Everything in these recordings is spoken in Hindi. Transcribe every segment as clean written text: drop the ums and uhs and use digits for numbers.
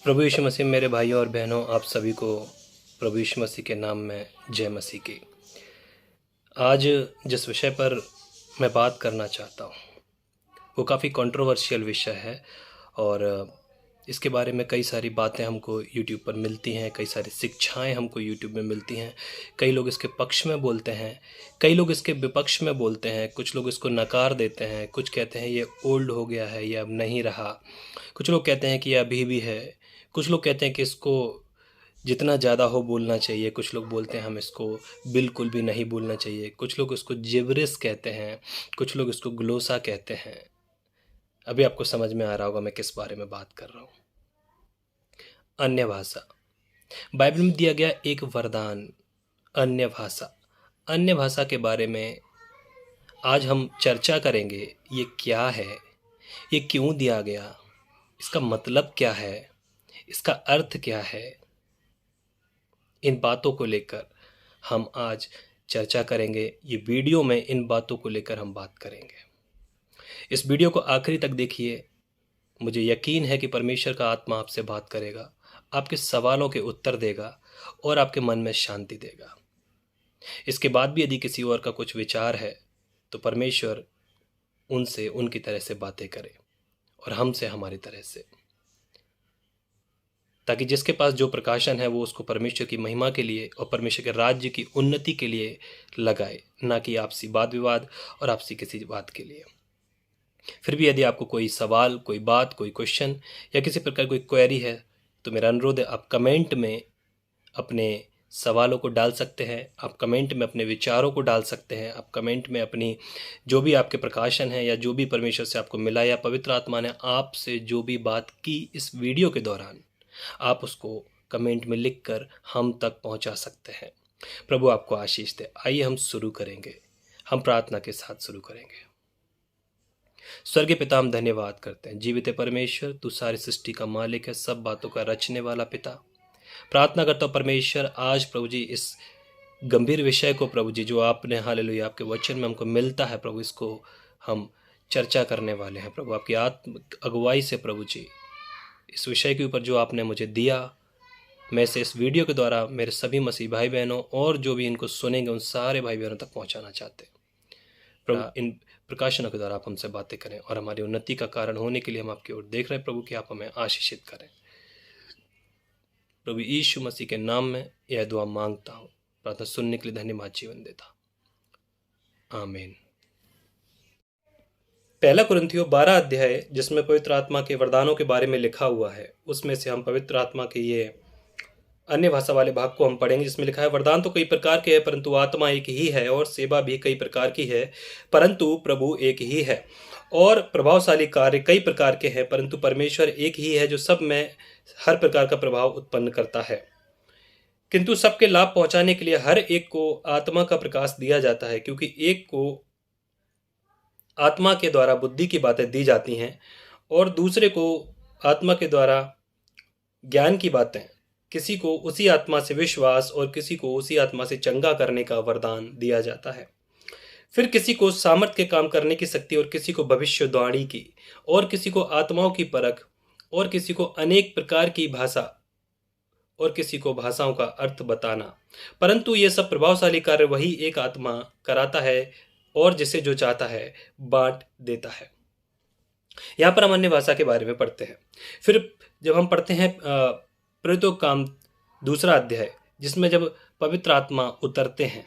प्रभु यीशु मसीह मेरे भाइयों और बहनों, आप सभी को प्रभु यीशु मसीह के नाम में जय मसीह की। आज जिस विषय पर मैं बात करना चाहता हूँ वो काफ़ी कंट्रोवर्शियल विषय है और इसके बारे में कई सारी बातें हमको यूट्यूब पर मिलती हैं, कई सारी शिक्षाएं हमको यूट्यूब में मिलती हैं। कई लोग इसके पक्ष में बोलते हैं, कई लोग इसके विपक्ष में बोलते हैं, कुछ लोग इसको नकार देते हैं, कुछ कहते हैं ये ओल्ड हो गया है, ये अब नहीं रहा। कुछ लोग कहते हैं कि ये अभी भी है, कुछ लोग कहते हैं कि इसको जितना ज़्यादा हो बोलना चाहिए, कुछ लोग बोलते हैं हम इसको बिल्कुल भी नहीं बोलना चाहिए, कुछ लोग इसको जिब्रिस कहते हैं, कुछ लोग इसको ग्लोसा कहते हैं। अभी आपको समझ में आ रहा होगा मैं किस बारे में बात कर रहा हूँ। अन्य भाषा बाइबल में दिया गया एक वरदान, अन्य भाषा। अन्य भाषा के बारे में आज हम चर्चा करेंगे। ये क्या है, ये क्यों दिया गया, इसका मतलब क्या है, इसका अर्थ क्या है। इन बातों को लेकर हम आज चर्चा करेंगे। ये वीडियो में इन बातों को लेकर हम बात करेंगे। इस वीडियो को आखिरी तक देखिए। मुझे यकीन है कि परमेश्वर का आत्मा आपसे बात करेगा, आपके सवालों के उत्तर देगा और आपके मन में शांति देगा। इसके बाद भी यदि किसी और का कुछ विचार है तो परमेश्वर उनसे उनकी तरह से बातें करे और हमसे हमारी तरह से, ताकि जिसके पास जो प्रकाशन है वो उसको परमेश्वर की महिमा के लिए और परमेश्वर के राज्य की उन्नति के लिए लगाए, ना कि आपसी वाद विवाद और आपसी किसी बात के लिए। फिर भी यदि आपको कोई सवाल, कोई बात, कोई क्वेश्चन या किसी प्रकार कोई क्वेरी है तो मेरा अनुरोध है आप कमेंट में अपने सवालों को डाल सकते हैं, आप कमेंट में अपने विचारों को डाल सकते हैं, आप कमेंट में अपनी जो भी आपके प्रकाशन है या जो भी परमेश्वर से आपको मिला या पवित्र आत्मा ने आपसे जो भी बात की इस वीडियो के दौरान, आप उसको कमेंट में लिखकर हम तक पहुंचा सकते हैं। प्रभु आपको आशीष दे। आइए हम शुरू करेंगे। हम प्रार्थना के साथ शुरू करेंगे। स्वर्गीय पिता, हम धन्यवाद करते हैं। जीवित परमेश्वर, तू सारी सृष्टि का मालिक है, सब बातों का रचने वाला पिता। प्रार्थना करता हूँ परमेश्वर, आज प्रभु जी इस गंभीर विषय को प्रभु जी जो आपने हालेलुया आपके वचन में हमको मिलता है प्रभु, इसको हम चर्चा करने वाले हैं। प्रभु आपकी आत्म अगुवाई से प्रभु जी इस विषय के ऊपर जो आपने मुझे दिया, मैं से इस वीडियो के द्वारा मेरे सभी मसीह भाई बहनों और जो भी इनको सुनेंगे उन सारे भाई बहनों तक पहुंचाना चाहते हैं। प्रभु इन प्रकाशनों के द्वारा आप हमसे बातें करें और हमारी उन्नति का कारण होने के लिए हम आपकी ओर देख रहे हैं प्रभु कि आप हमें आशीषित करें। प्रभु यीशु मसीह के नाम में यह दुआ मांगता हूँ, प्रार्थना सुनने के लिए धन्यवाद, जीवन देता। आमीन। पहला कुरिन्थियों 12 अध्याय जिसमें पवित्र आत्मा के वरदानों के बारे में लिखा हुआ है, उसमें से हम पवित्र आत्मा के ये अन्य भाषा वाले भाग को हम पढ़ेंगे, जिसमें लिखा है वरदान तो कई प्रकार के हैं परंतु आत्मा एक ही है, और सेवा भी कई प्रकार की है परंतु प्रभु एक ही है, और प्रभावशाली कार्य कई प्रकार के हैं परंतु परमेश्वर एक ही है जो सब में हर प्रकार का प्रभाव उत्पन्न करता है। किंतु सबके लाभ पहुंचाने के लिए हर एक को आत्मा का प्रकाश दिया जाता है, क्योंकि एक को आत्मा के द्वारा बुद्धि की बातें दी जाती हैं और दूसरे को आत्मा के द्वारा ज्ञान की बातें। किसी को उसी आत्मा से विश्वास और किसी को उसी आत्मा से चंगा करने का वरदान दिया जाता है। फिर किसी को सामर्थ के काम करने की शक्ति और किसी को भविष्यवाणी की और किसी को आत्माओं की परख और किसी को अनेक प्रकार की भाषा और किसी को भाषाओं का अर्थ बताना। परंतु ये सब प्रभावशाली कार्य वही एक आत्मा कराता है और जिसे जो चाहता है बांट देता है। यहाँ पर हम अन्य भाषा के बारे में पढ़ते हैं। फिर जब हम पढ़ते हैं प्रेरितों का काम 2 अध्याय, जिसमें जब पवित्र आत्मा उतरते हैं,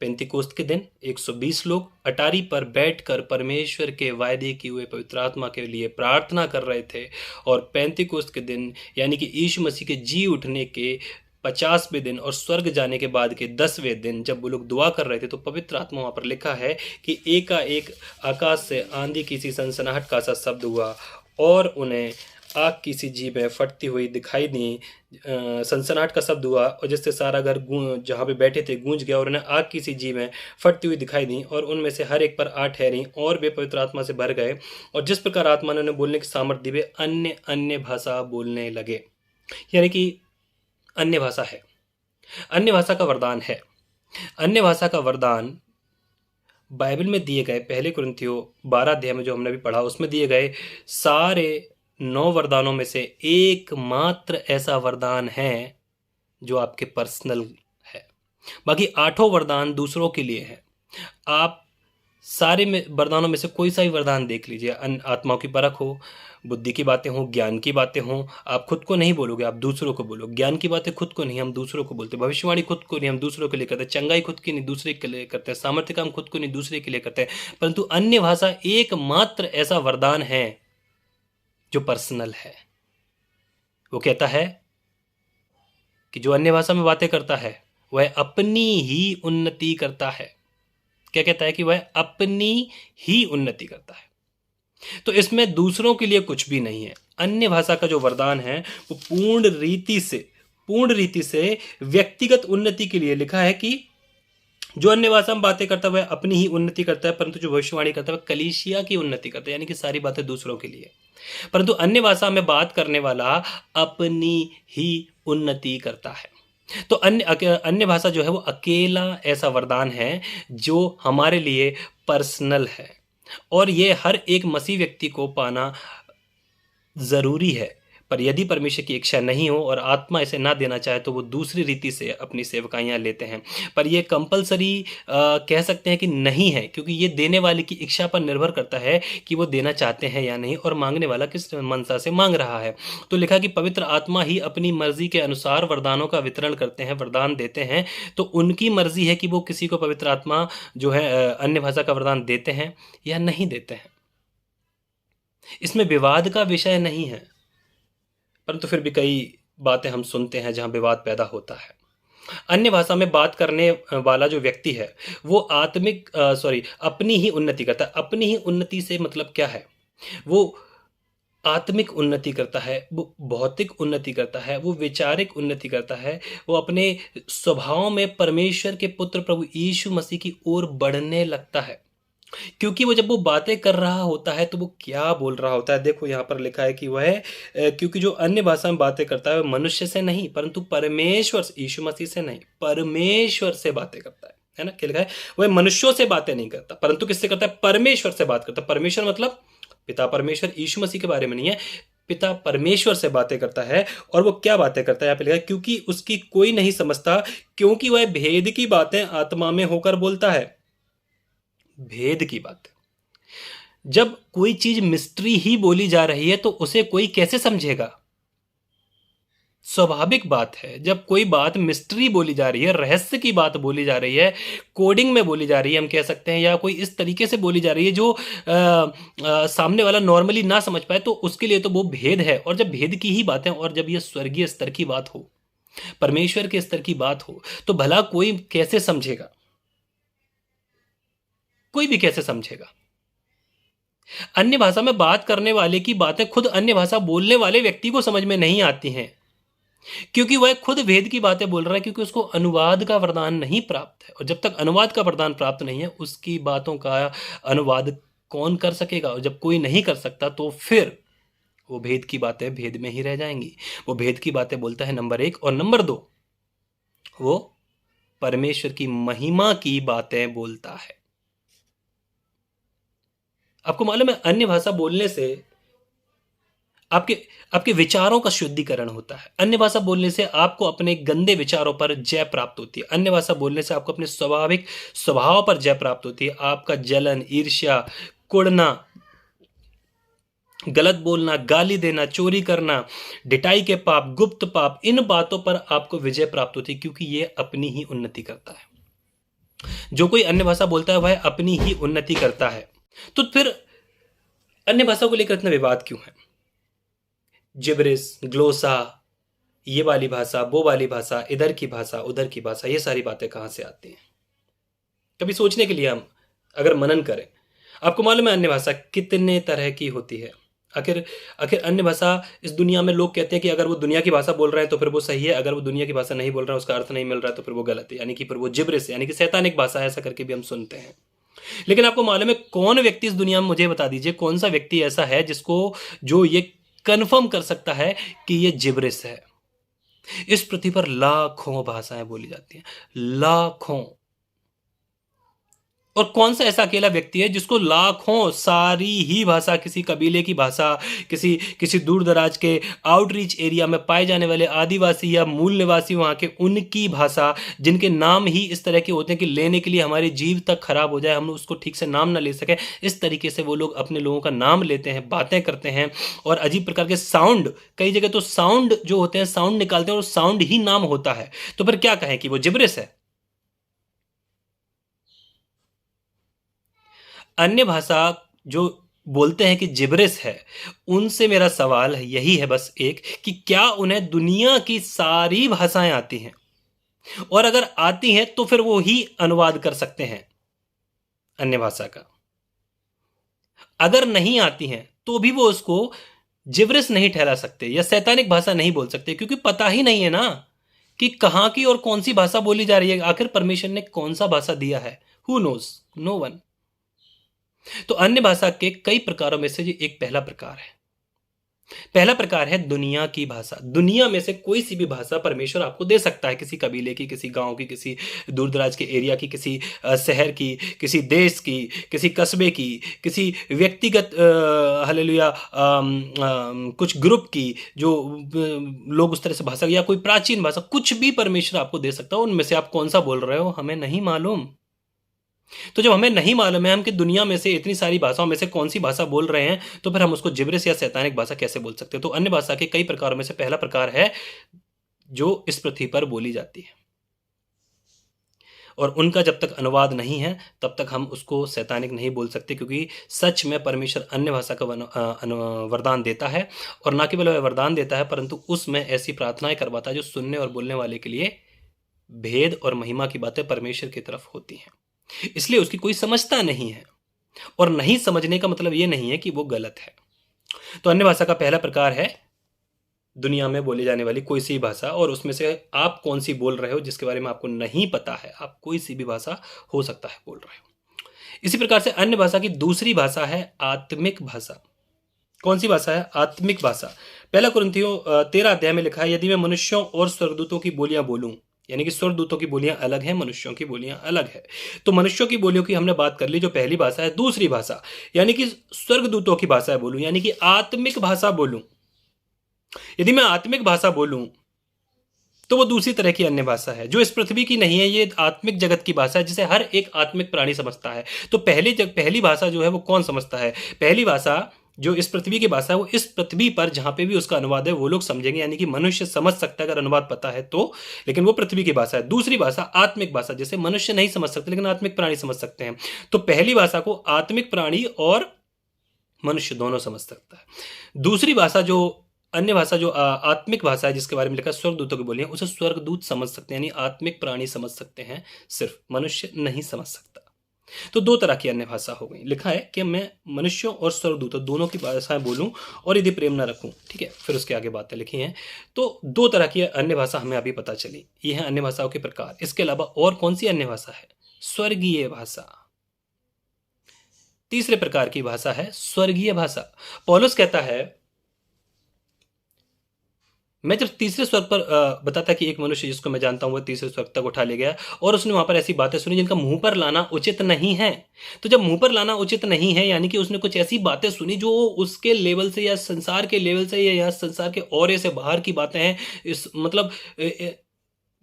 पेंतीकोस्त के दिन 120 लोग अटारी पर बैठकर परमेश्वर के वायदे किए हुए पवित्र आत्मा के लिए प्रार्थना कर रहे थे, और पेंतीकोस्त के दिन यानी कि यीशु मसीह के जी उठने के 50वें दिन और स्वर्ग जाने के बाद के 10वें दिन जब वो लोग दुआ कर रहे थे तो पवित्र आत्मा वहाँ पर लिखा है कि एकाएक आकाश से आंधी की सी सनसनाहट का सा शब्द हुआ और उन्हें आग की सी जीभें फटती हुई दिखाई दी। सनसनाहट का शब्द हुआ और जिससे सारा घर जहाँ पे बैठे थे गूंज गया, और उन्हें आग की सी जीभें फटती हुई दिखाई दी, और उनमें से हर एक पर 8 ठहरी और वे पवित्र आत्मा से भर गए, और जिस प्रकार आत्मा ने उन्हें बोलने की सामर्थ्य दी वे अन्य अन्य भाषा बोलने लगे। यानी कि अन्य भाषा है, अन्य भाषा का वरदान है। अन्य भाषा का वरदान बाइबल में दिए गए पहले कुरिन्थियों 12 अध्याय में जो हमने भी पढ़ा उसमें दिए गए सारे 9 वरदानों में से एकमात्र ऐसा वरदान है जो आपके पर्सनल है। बाकी 8 वरदान दूसरों के लिए है। आप सारे में वरदानों में से कोई सा भी वरदान देख लीजिए, आत्माओं की परख हो, बुद्धि की बातें हों, ज्ञान की बातें हों, आप खुद को नहीं बोलोगे, आप दूसरों को बोलो। ज्ञान की बातें खुद को नहीं, हम दूसरों को बोलते। भविष्यवाणी खुद को नहीं, हम दूसरों के लिए करते। चंगाई खुद की नहीं, दूसरे के लिए करते हैं। सामर्थ्य काम खुद को नहीं, दूसरे के लिए करते हैं। परंतु अन्य भाषा एकमात्र ऐसा वरदान है जो पर्सनल है। वो कहता है कि जो अन्य भाषा में बातें करता है वह अपनी ही उन्नति करता है। क्या कहता है? कि वह अपनी ही उन्नति करता है। तो इसमें दूसरों के लिए कुछ भी नहीं है। अन्य भाषा का जो वरदान है वो पूर्ण रीति से व्यक्तिगत उन्नति के लिए लिखा है कि जो अन्य भाषा में बातें करता है वह अपनी ही उन्नति करता है, परंतु जो भविष्यवाणी करता है वह कलीसिया की उन्नति करता है, यानी कि सारी बातें दूसरों के लिए। परंतु अन्य भाषा में बात करने वाला अपनी ही उन्नति करता है। तो अन्य भाषा जो है वो अकेला ऐसा वरदान है जो हमारे लिए पर्सनल है, और ये हर एक मसीह व्यक्ति को पाना जरूरी है। पर यदि परमेश्वर की इच्छा नहीं हो और आत्मा इसे ना देना चाहे तो वो दूसरी रीति से अपनी सेवकाइयाँ लेते हैं। पर ये कंपलसरी कह सकते हैं कि नहीं है, क्योंकि ये देने वाले की इच्छा पर निर्भर करता है कि वो देना चाहते हैं या नहीं, और मांगने वाला किस मनसा से मांग रहा है। तो लिखा कि पवित्र आत्मा ही अपनी मर्जी के अनुसार वरदानों का वितरण करते हैं, वरदान देते हैं। तो उनकी मर्जी है कि वो किसी को पवित्र आत्मा जो है अन्य भाषा का वरदान देते हैं या नहीं देते हैं। इसमें विवाद का विषय नहीं है, परंतु फिर भी कई बातें हम सुनते हैं जहां विवाद पैदा होता है। अन्य भाषा में बात करने वाला जो व्यक्ति है वो अपनी ही उन्नति करता है। अपनी ही उन्नति से मतलब क्या है? वो आत्मिक उन्नति करता है, वो भौतिक उन्नति करता है, वो वैचारिक उन्नति करता है, वो अपने स्वभाव में परमेश्वर के पुत्र प्रभु यीशु मसीह की ओर बढ़ने लगता है। क्योंकि वो जब वो बातें कर रहा होता है तो वो क्या बोल रहा होता है? देखो यहाँ पर लिखा है कि वह क्योंकि जो अन्य भाषा में बातें करता है वह मनुष्य से नहीं परंतु परमेश्वर से, यीशु मसीह से नहीं, परमेश्वर से बातें करता है ना? क्या लिखा है? वह मनुष्यों से बातें नहीं करता परंतु किससे करता है? परमेश्वर से बात करता है। परमेश्वर मतलब पिता परमेश्वर, यीशु मसीह के बारे में नहीं है। पिता परमेश्वर से बातें करता है। और वो क्या बातें करता है? यहाँ पे लिखा है क्योंकि उसकी कोई नहीं समझता, क्योंकि वह भेद की बातें आत्मा में होकर बोलता है। भेद की बात, जब कोई चीज मिस्ट्री ही बोली जा रही है तो उसे कोई कैसे समझेगा? स्वाभाविक बात है, जब कोई बात मिस्ट्री बोली जा रही है, रहस्य की बात बोली जा रही है, कोडिंग में बोली जा रही है हम कह सकते हैं, या कोई इस तरीके से बोली जा रही है जो सामने वाला नॉर्मली ना समझ पाए, तो उसके लिए तो वो भेद है। और जब भेद की ही बातें, और जब ये स्वर्गीय स्तर की बात हो, परमेश्वर के स्तर की बात हो, तो भला कोई कैसे समझेगा? कोई भी कैसे समझेगा? अन्य भाषा में बात करने वाले की बातें खुद अन्य भाषा बोलने वाले व्यक्ति को समझ में नहीं आती हैं, क्योंकि वह खुद वेद की बातें बोल रहा है, क्योंकि उसको अनुवाद का वरदान नहीं प्राप्त है। और जब तक अनुवाद का वरदान प्राप्त नहीं है, उसकी बातों का अनुवाद कौन कर सकेगा? और जब कोई नहीं कर सकता तो फिर वो भेद की बातें भेद में ही रह जाएंगी। वो भेद की बातें बोलता है, नंबर 1, और नंबर 2 वो परमेश्वर की महिमा की बातें बोलता है। आपको मालूम है, अन्य भाषा बोलने से आपके विचारों का शुद्धिकरण होता है। अन्य भाषा बोलने से आपको अपने गंदे विचारों पर जय प्राप्त होती है। अन्य भाषा बोलने से आपको अपने स्वाभाविक स्वभाव पर जय प्राप्त होती है। आपका जलन, ईर्ष्या, कुड़ना, गलत बोलना, गाली देना, चोरी करना, ढिठाई के पाप, गुप्त पाप, इन बातों पर आपको विजय प्राप्त होती है, क्योंकि ये अपनी ही उन्नति करता है। जो कोई अन्य भाषा बोलता है वह अपनी ही उन्नति करता है। तो फिर अन्य भाषा को लेकर इतना विवाद क्यों है? जिब्रिस, ग्लोसा, ये वाली भाषा, वो वाली भाषा, इधर की भाषा, उधर की भाषा, ये सारी बातें कहां से आती हैं? कभी सोचने के लिए हम अगर मनन करें, आपको मालूम है अन्य भाषा कितने तरह की होती है? आखिर अन्य भाषा, इस दुनिया में लोग कहते हैं कि अगर वो दुनिया की भाषा बोल रहे हैं तो फिर वो सही है, अगर वो दुनिया की भाषा नहीं बोल रहा है, उसका अर्थ नहीं मिल रहा है, तो फिर वो गलत है, यानी कि फिर वो जिब्रिस यानी कि शैतानिक भाषा है, ऐसा करके भी हम सुनते हैं। लेकिन आपको मालूम है कौन व्यक्ति इस दुनिया में, मुझे बता दीजिए, कौन सा व्यक्ति ऐसा है जो ये कंफर्म कर सकता है कि ये जिब्रिस है? इस पृथ्वी पर लाखों भाषाएं बोली जाती हैं, लाखों। और कौन सा ऐसा अकेला व्यक्ति है जिसको लाखों सारी ही भाषा, किसी कबीले की भाषा, किसी किसी दूर दराज के आउटरीच एरिया में पाए जाने वाले आदिवासी या मूल निवासी वहाँ के, उनकी भाषा, जिनके नाम ही इस तरह के होते हैं कि लेने के लिए हमारी जीभ तक खराब हो जाए, हम उसको ठीक से नाम ना ले सकें, इस तरीके से वो लोग अपने लोगों का नाम लेते हैं, बातें करते हैं, और अजीब प्रकार के साउंड, कई जगह तो साउंड जो होते हैं साउंड निकालते हैं और साउंड ही नाम होता है। तो फिर क्या कहें कि वो जिब्रिस है? अन्य भाषा जो बोलते हैं कि जिब्रिस है, उनसे मेरा सवाल यही है बस एक, कि क्या उन्हें दुनिया की सारी भाषाएं आती हैं? और अगर आती हैं तो फिर वो ही अनुवाद कर सकते हैं अन्य भाषा का। अगर नहीं आती हैं तो भी वो उसको जिब्रिस नहीं ठहरा सकते या शैतानिक भाषा नहीं बोल सकते, क्योंकि पता ही नहीं है ना कि कहां की और कौन सी भाषा बोली जा रही है। आखिर परमेश्वर ने कौन सा भाषा दिया है? Who knows? No one. तो अन्य भाषा के कई प्रकारों में से ये एक पहला प्रकार है। पहला प्रकार है दुनिया की भाषा। दुनिया में से कोई सी भी भाषा परमेश्वर आपको दे सकता है, किसी कबीले की, किसी गांव की, किसी दूर दराज के एरिया की, किसी शहर की, किसी देश की, किसी कस्बे की, किसी व्यक्तिगत हालेलुया कुछ ग्रुप की, जो लोग उस तरह से भाषा, या कोई प्राचीन भाषा, कुछ भी परमेश्वर आपको दे सकता है। उनमें से आप कौन सा बोल रहे हो हमें नहीं मालूम। तो जब हमें नहीं मालूम है हम कि दुनिया में से इतनी सारी भाषाओं में से कौन सी भाषा बोल रहे हैं, तो फिर हम उसको जिब्रिस या शैतानिक भाषा कैसे बोल सकते हैं? तो अन्य भाषा के कई प्रकारों में से पहला प्रकार है जो इस पृथ्वी पर बोली जाती है, और उनका जब तक अनुवाद नहीं है तब तक हम उसको शैतानिक नहीं बोल सकते, क्योंकि सच में परमेश्वर अन्य भाषा का वरदान देता है, और ना केवल वह वरदान देता है परंतु उसमें ऐसी प्रार्थनाएं करवाता है जो सुनने और बोलने वाले के लिए भेद और महिमा की बातें परमेश्वर की तरफ होती हैं। इसलिए उसकी कोई समझता नहीं है, और नहीं समझने का मतलब यह नहीं है कि वो गलत है। तो अन्य भाषा का पहला प्रकार है दुनिया में बोली जाने वाली कोई सी भाषा, और उसमें से आप कौन सी बोल रहे हो जिसके बारे में आपको नहीं पता है। आप कोई सी भी भाषा हो सकता है बोल रहे हो। इसी प्रकार से अन्य भाषा की दूसरी भाषा है आत्मिक भाषा। कौन सी भाषा है? आत्मिक भाषा। पहला कुरिन्थियों 13 अध्याय में लिखा है, यदि मैं मनुष्यों और स्वर्गदूतों की बोलियां बोलूं, यानी कि स्वर्गदूतों की बोलियां अलग हैं, मनुष्यों की बोलियां अलग है। तो मनुष्यों की बोलियों की हमने बात कर ली, जो पहली भाषा है। दूसरी भाषा यानी कि स्वर्गदूतों की भाषा बोलूं, यानी कि आत्मिक भाषा बोलूं। यदि मैं आत्मिक भाषा बोलूं तो वो दूसरी तरह की अन्य भाषा है जो इस पृथ्वी की नहीं है। ये आत्मिक जगत की भाषा है जिसे हर एक आत्मिक प्राणी समझता है। तो पहली भाषा जो है वो कौन समझता है? पहली भाषा जो इस पृथ्वी की भाषा है वो इस पृथ्वी पर जहां पे भी उसका अनुवाद है वो लोग समझेंगे, यानी कि मनुष्य समझ सकता है अगर अनुवाद पता है तो, लेकिन वो पृथ्वी की भाषा है। दूसरी भाषा आत्मिक भाषा, जिसे मनुष्य नहीं समझ सकते लेकिन आत्मिक प्राणी समझ सकते हैं। तो पहली भाषा को आत्मिक प्राणी और मनुष्य दोनों समझ सकता है। दूसरी भाषा जो अन्य भाषा जो आत्मिक भाषा है जिसके बारे में लिखा है स्वर्गदूतों की बोलियां, उसे स्वर्गदूत समझ सकते हैं, यानी आत्मिक प्राणी समझ सकते हैं, सिर्फ मनुष्य नहीं समझ सकता। तो दो तरह की अन्य भाषा हो गई। लिखा है कि मैं मनुष्यों और स्वर्गदूतों दोनों की भाषाएं बोलूं और यदि प्रेम ना रखूं, ठीक है, फिर उसके आगे बातें लिखी हैं। तो दो तरह की अन्य भाषा हमें अभी पता चली। ये है अन्य भाषाओं के प्रकार। इसके अलावा और कौन सी अन्य भाषा है? स्वर्गीय भाषा। तीसरे प्रकार की भाषा है स्वर्गीय भाषा। पौलुस कहता है, मैं जब तीसरे स्वर्ग पर बताता कि एक मनुष्य जिसको मैं जानता हूं वह तीसरे स्वर्ग तक उठा ले गया, और उसने वहां पर ऐसी बातें सुनी जिनका मुंह पर लाना उचित नहीं है। तो जब मुंह पर लाना उचित नहीं है, यानी कि उसने कुछ ऐसी बातें सुनी जो उसके लेवल से या संसार के लेवल से या संसार के औरे से बाहर की बातें हैं। इस मतलब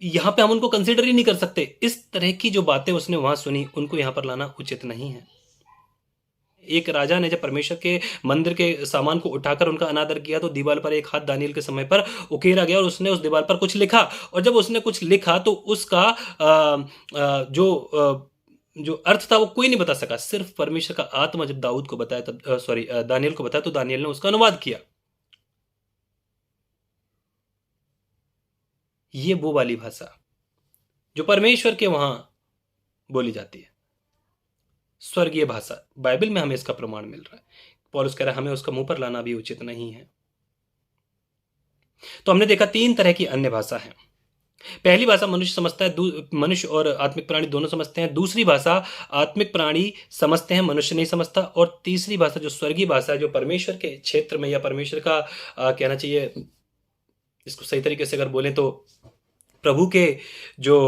यहां पे हम उनको कंसिडर ही नहीं कर सकते। इस तरह की जो बातें उसने वहां सुनी उनको यहां पर लाना उचित नहीं है। एक राजा ने जब परमेश्वर के मंदिर के सामान को उठाकर उनका अनादर किया तो दीवार पर एक हाथ दानियल के समय पर उकेरा गया और उसने उस दीवार पर कुछ लिखा, और जब उसने कुछ लिखा तो उसका जो अर्थ था वो कोई नहीं बता सका। सिर्फ परमेश्वर का आत्मा जब दाऊद को बताया, तब दानियल को बताया तो दानियल ने उसका अनुवाद किया। ये वो वाली भाषा जो परमेश्वर के वहां बोली जाती है, स्वर्गीय भाषा। बाइबल में हमें इसका प्रमाण मिल रहा है। पौलुस कह रहा है हमें उसका मुंह पर लाना भी उचित नहीं है। तो हमने देखा तीन तरह की अन्य भाषा है। पहली भाषा मनुष्य समझता है, मनुष्य और आत्मिक प्राणी दोनों समझते हैं। दूसरी भाषा आत्मिक प्राणी समझते हैं, मनुष्य नहीं समझता। और तीसरी भाषा जो स्वर्गीय भाषा है, जो परमेश्वर के क्षेत्र में या परमेश्वर का कहना चाहिए, इसको सही तरीके से अगर बोलें तो प्रभु के जो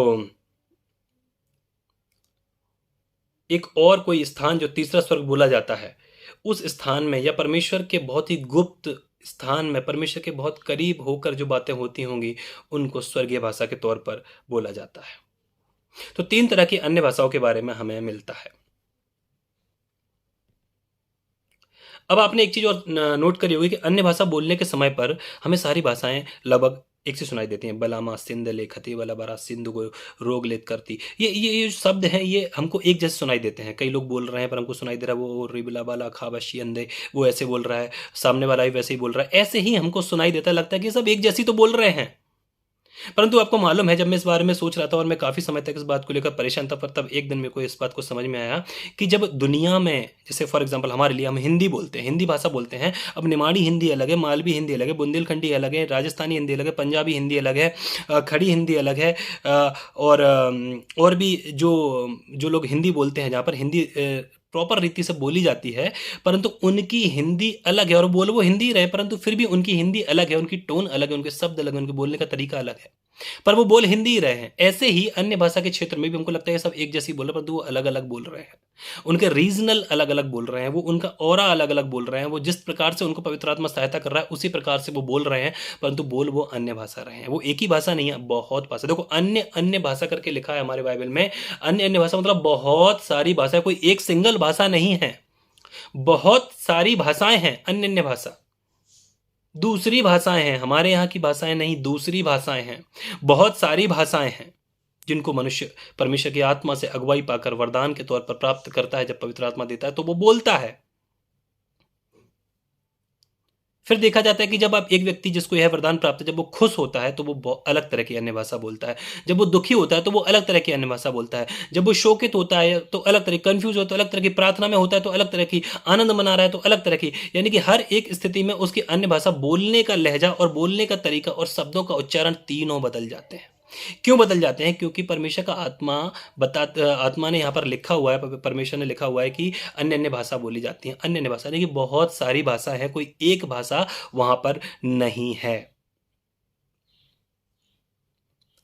एक और कोई स्थान जो तीसरा स्वर्ग बोला जाता है, उस स्थान में या परमेश्वर के बहुत ही गुप्त स्थान में परमेश्वर के बहुत करीब होकर जो बातें होती होंगी, उनको स्वर्गीय भाषा के तौर पर बोला जाता है। तो 3 तरह की अन्य भाषाओं के बारे में हमें मिलता है। अब आपने एक चीज और नोट करी होगी कि अन्य भाषा बोलने के समय पर हमें सारी भाषाएं लगभग एक सी सुनाई देती हैं। बलामा सिंध लेखती वाला बरा सिंधु को रोग लेत करती, ये जो शब्द हैं ये हमको एक जैसे सुनाई देते हैं। कई लोग बोल रहे हैं पर हमको सुनाई दे रहा है वो रिबला बाला खाबशी अंधे, वो ऐसे बोल रहा है, सामने वाला भी वैसे ही बोल रहा है, ऐसे ही हमको सुनाई देता है। लगता है कि सब एक जैसी तो बोल रहे हैं। परंतु आपको मालूम है, जब मैं इस बारे में सोच रहा था और मैं काफ़ी समय तक इस बात को लेकर परेशान था, पर तब एक दिन मेरे को इस बात को समझ में आया कि जब दुनिया में, जैसे फॉर एग्जांपल हमारे लिए हम हिंदी बोलते हैं, हिंदी भाषा बोलते हैं। अब निमाड़ी हिंदी अलग है, मालवी हिंदी अलग है, बुंदेलखंडी अलग है, राजस्थानी हिंदी अलग है, पंजाबी हिंदी अलग है, खड़ी हिंदी अलग है, और भी जो जो लोग हिंदी बोलते हैं, जहाँ पर हिंदी प्रॉपर रीति से बोली जाती है, परंतु उनकी हिंदी अलग है। और बोल वो हिंदी रहे, परंतु फिर भी उनकी हिंदी अलग है, उनकी टोन अलग है, उनके शब्द अलग है, उनके बोलने का तरीका अलग है, पर वो बोल हिंदी ही रहे हैं। ऐसे ही अन्य भाषा के क्षेत्र में भी हमको लगता है सब एक जैसी बोल रहे हैं, परंतु वो अलग अलग बोल रहे हैं। उनके रीजनल अलग अलग बोल रहे हैं, वो उनका ऑरा अलग अलग बोल रहे हैं, वो जिस प्रकार से उनको पवित्र आत्मा सहायता कर रहा है उसी प्रकार से वो बोल रहे हैं, परंतु बोल वो अन्य भाषा रहे हैं। वो एक ही भाषा नहीं है, बहुत भाषा। देखो अन्य अन्य भाषा करके लिखा है हमारे बाइबल में। अन्य अन्य भाषा मतलब बहुत सारी भाषा, कोई एक सिंगल भाषा नहीं है, बहुत सारी भाषाएं हैं। अन्य अन्य भाषा दूसरी भाषाएं हैं, हमारे यहाँ की भाषाएं नहीं, दूसरी भाषाएं हैं, बहुत सारी भाषाएं हैं जिनको मनुष्य परमेश्वर की आत्मा से अगुवाई पाकर वरदान के तौर पर प्राप्त करता है। जब पवित्र आत्मा देता है तो वो बोलता है। फिर देखा जाता है कि जब आप एक व्यक्ति जिसको यह वरदान प्राप्त है, जब वो खुश होता है तो वो अलग तरह की अन्य भाषा बोलता है। जब वो दुखी होता है तो वो अलग तरह की अन्य भाषा बोलता है। जब वो शोकित होता है तो अलग तरह, कंफ्यूज होता है तो अलग तरह की, प्रार्थना में होता है तो अलग तरह की, आनंद मना रहा है तो अलग तरह की। यानी कि हर एक स्थिति में उसकी अन्य भाषा बोलने का लहजा और बोलने का तरीका और शब्दों का उच्चारण तीनों बदल जाते हैं। क्यों बदल जाते हैं? क्योंकि परमेश्वर का आत्मा ने यहाँ पर लिखा हुआ है, परमेश्वर ने लिखा हुआ है कि अन्य अन्य भाषा बोली जाती है। अन्य अन्य भाषा यानी कि बहुत सारी भाषा है, कोई एक भाषा वहां पर नहीं है।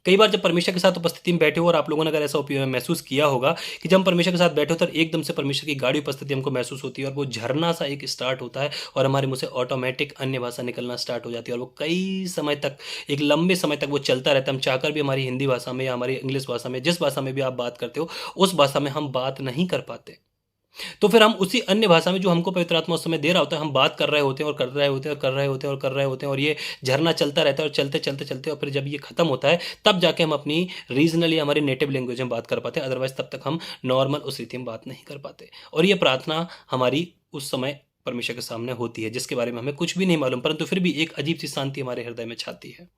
कई बार जब परमेश्वर के साथ उपस्थिति में बैठे हो, और आप लोगों ने अगर ऐसा महसूस किया होगा कि जब हम परमेश्वर के साथ बैठे हो तो एकदम से परमेश्वर की गाढ़ी उपस्थिति हमको महसूस होती है, और वो झरना सा एक स्टार्ट होता है और हमारे मुंह से ऑटोमेटिक अन्य भाषा निकलना स्टार्ट हो जाती है, और वो कई समय तक, एक लंबे समय तक वो चलता रहता है। हम चाहकर भी हमारी हिंदी भाषा में या हमारी इंग्लिश भाषा में, जिस भाषा में भी आप बात करते हो, उस भाषा में हम बात नहीं कर पाते। तो फिर हम उसी अन्य भाषा में जो हमको पवित्र आत्मा उस समय दे रहा होता है, हम बात कर रहे होते हैं और कर रहे होते हैं और कर रहे होते हैं और कर रहे होते हैं, और ये झरना चलता रहता है और चलते चलते चलते, और फिर जब ये खत्म होता है तब जाके हम अपनी रीजनल या हमारी नेटिव लैंग्वेज में बात कर पाते हैं। अदरवाइज तब तक हम नॉर्मल उस रीति में बात नहीं कर पाते। और ये प्रार्थना हमारी उस समय परमेश्वर के सामने होती है, जिसके बारे में हमें कुछ भी नहीं मालूम, परंतु फिर भी एक अजीब सी शांति हमारे हृदय में छाती है।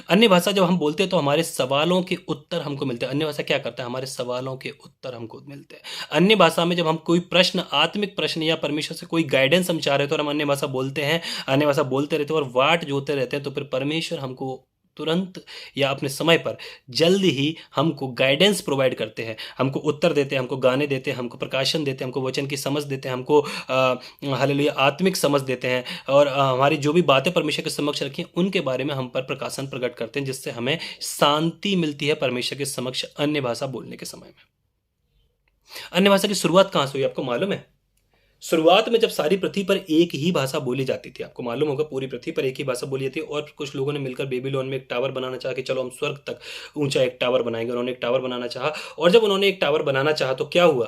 अन्य भाषा जब हम बोलते हैं तो हमारे सवालों के उत्तर हमको मिलते हैं। अन्य भाषा क्या करता है? हमारे सवालों के उत्तर हमको मिलते हैं। अन्य भाषा में जब हम कोई प्रश्न, आत्मिक प्रश्न या परमेश्वर से कोई गाइडेंस हम चाह रहे थे और हम अन्य भाषा बोलते हैं, अन्य भाषा बोलते रहते हैं और वाट जोते रहते हैं, तो फिर परमेश्वर हमको तुरंत या अपने समय पर जल्द ही हमको गाइडेंस प्रोवाइड करते हैं, हमको उत्तर देते हैं, हमको गाने देते हैं, हमको प्रकाशन देते हैं, हमको वचन की समझ देते हैं, हमको हालेलुया आत्मिक समझ देते हैं, और हमारी जो भी बातें परमेश्वर के समक्ष रखी हैं उनके बारे में हम पर प्रकाशन प्रकट करते हैं, जिससे हमें शांति मिलती है परमेश्वर के समक्ष अन्य भाषा बोलने के समय में। अन्य भाषा की शुरुआत कहाँ से हुई आपको मालूम है? शुरुआत में जब सारी पृथ्वी पर एक ही भाषा बोली जाती थी, आपको मालूम होगा पूरी पृथ्वी पर एक ही भाषा बोली जाती है, और कुछ लोगों ने मिलकर बेबीलोन में एक टावर बनाना चाहा कि चलो हम स्वर्ग तक ऊंचा एक टावर बनाएंगे। उन्होंने एक टावर बनाना चाहा, और जब उन्होंने एक टावर बनाना चाहा तो क्या हुआ?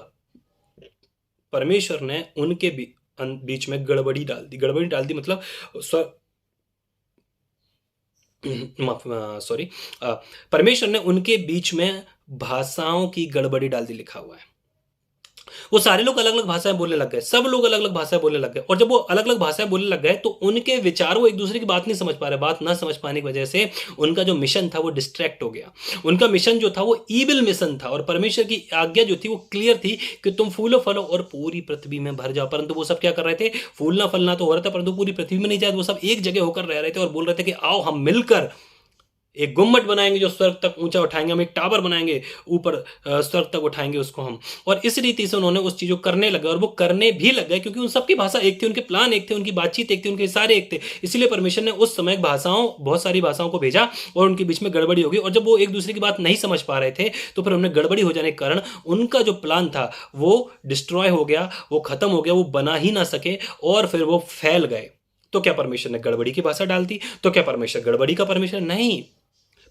परमेश्वर ने उनके बीच में गड़बड़ी डाल दी। गड़बड़ी डाल दी मतलब सॉरी, परमेश्वर ने उनके बीच में भाषाओं की गड़बड़ी डाल दी, लिखा हुआ है। वो सारे लोग अलग अलग भाषाएं बोलने लग गए, सब लोग अलग अलग भाषाएं बोलने लग गए, और जब वो अलग अलग भाषाएं बोलने लग गए तो उनके विचार, वो एक दूसरे की बात नहीं समझ पा रहे। बात ना समझ पाने की वजह से उनका जो मिशन था वो डिस्ट्रैक्ट हो गया। उनका मिशन जो था वो ईविल मिशन था, और परमेश्वर की आज्ञा जो थी वो क्लियर थी कि तुम फूलो फलो और पूरी पृथ्वी में भर जाओ। परंतु वो सब क्या कर रहे थे? फूलना फलना तो हो रहा था, परंतु पूरी पृथ्वी में नहीं जाए। वो सब एक जगह होकर रह रहे थे और बोल रहे थे कि आओ हम मिलकर एक गुम्मट बनाएंगे जो स्वर्ग तक ऊंचा उठाएंगे, हम एक टावर बनाएंगे ऊपर स्वर्ग तक उठाएंगे उसको हम। और इस रीति से उन्होंने उस चीज को करने लगे, और वो करने भी लग गए, क्योंकि उन सबकी भाषा एक थी, उनके प्लान एक थे, उनकी बातचीत एक थी, उनके सारे एक थे। इसलिए परमेश्वर ने उस समय भाषाओं, बहुत सारी भाषाओं को भेजा और उनके बीच में गड़बड़ी होगी। और जब वो एक दूसरे की बात नहीं समझ पा रहे थे तो फिर उन्हें गड़बड़ी हो जाने के कारण उनका जो प्लान था वो डिस्ट्रॉय हो गया, वो खत्म हो गया, वो बना ही ना सके और फिर वो फैल गए। तो क्या परमेश्वर ने गड़बड़ी की भाषा डाल दी? तो क्या परमेश्वर गड़बड़ी का परमेश्वर? नहीं।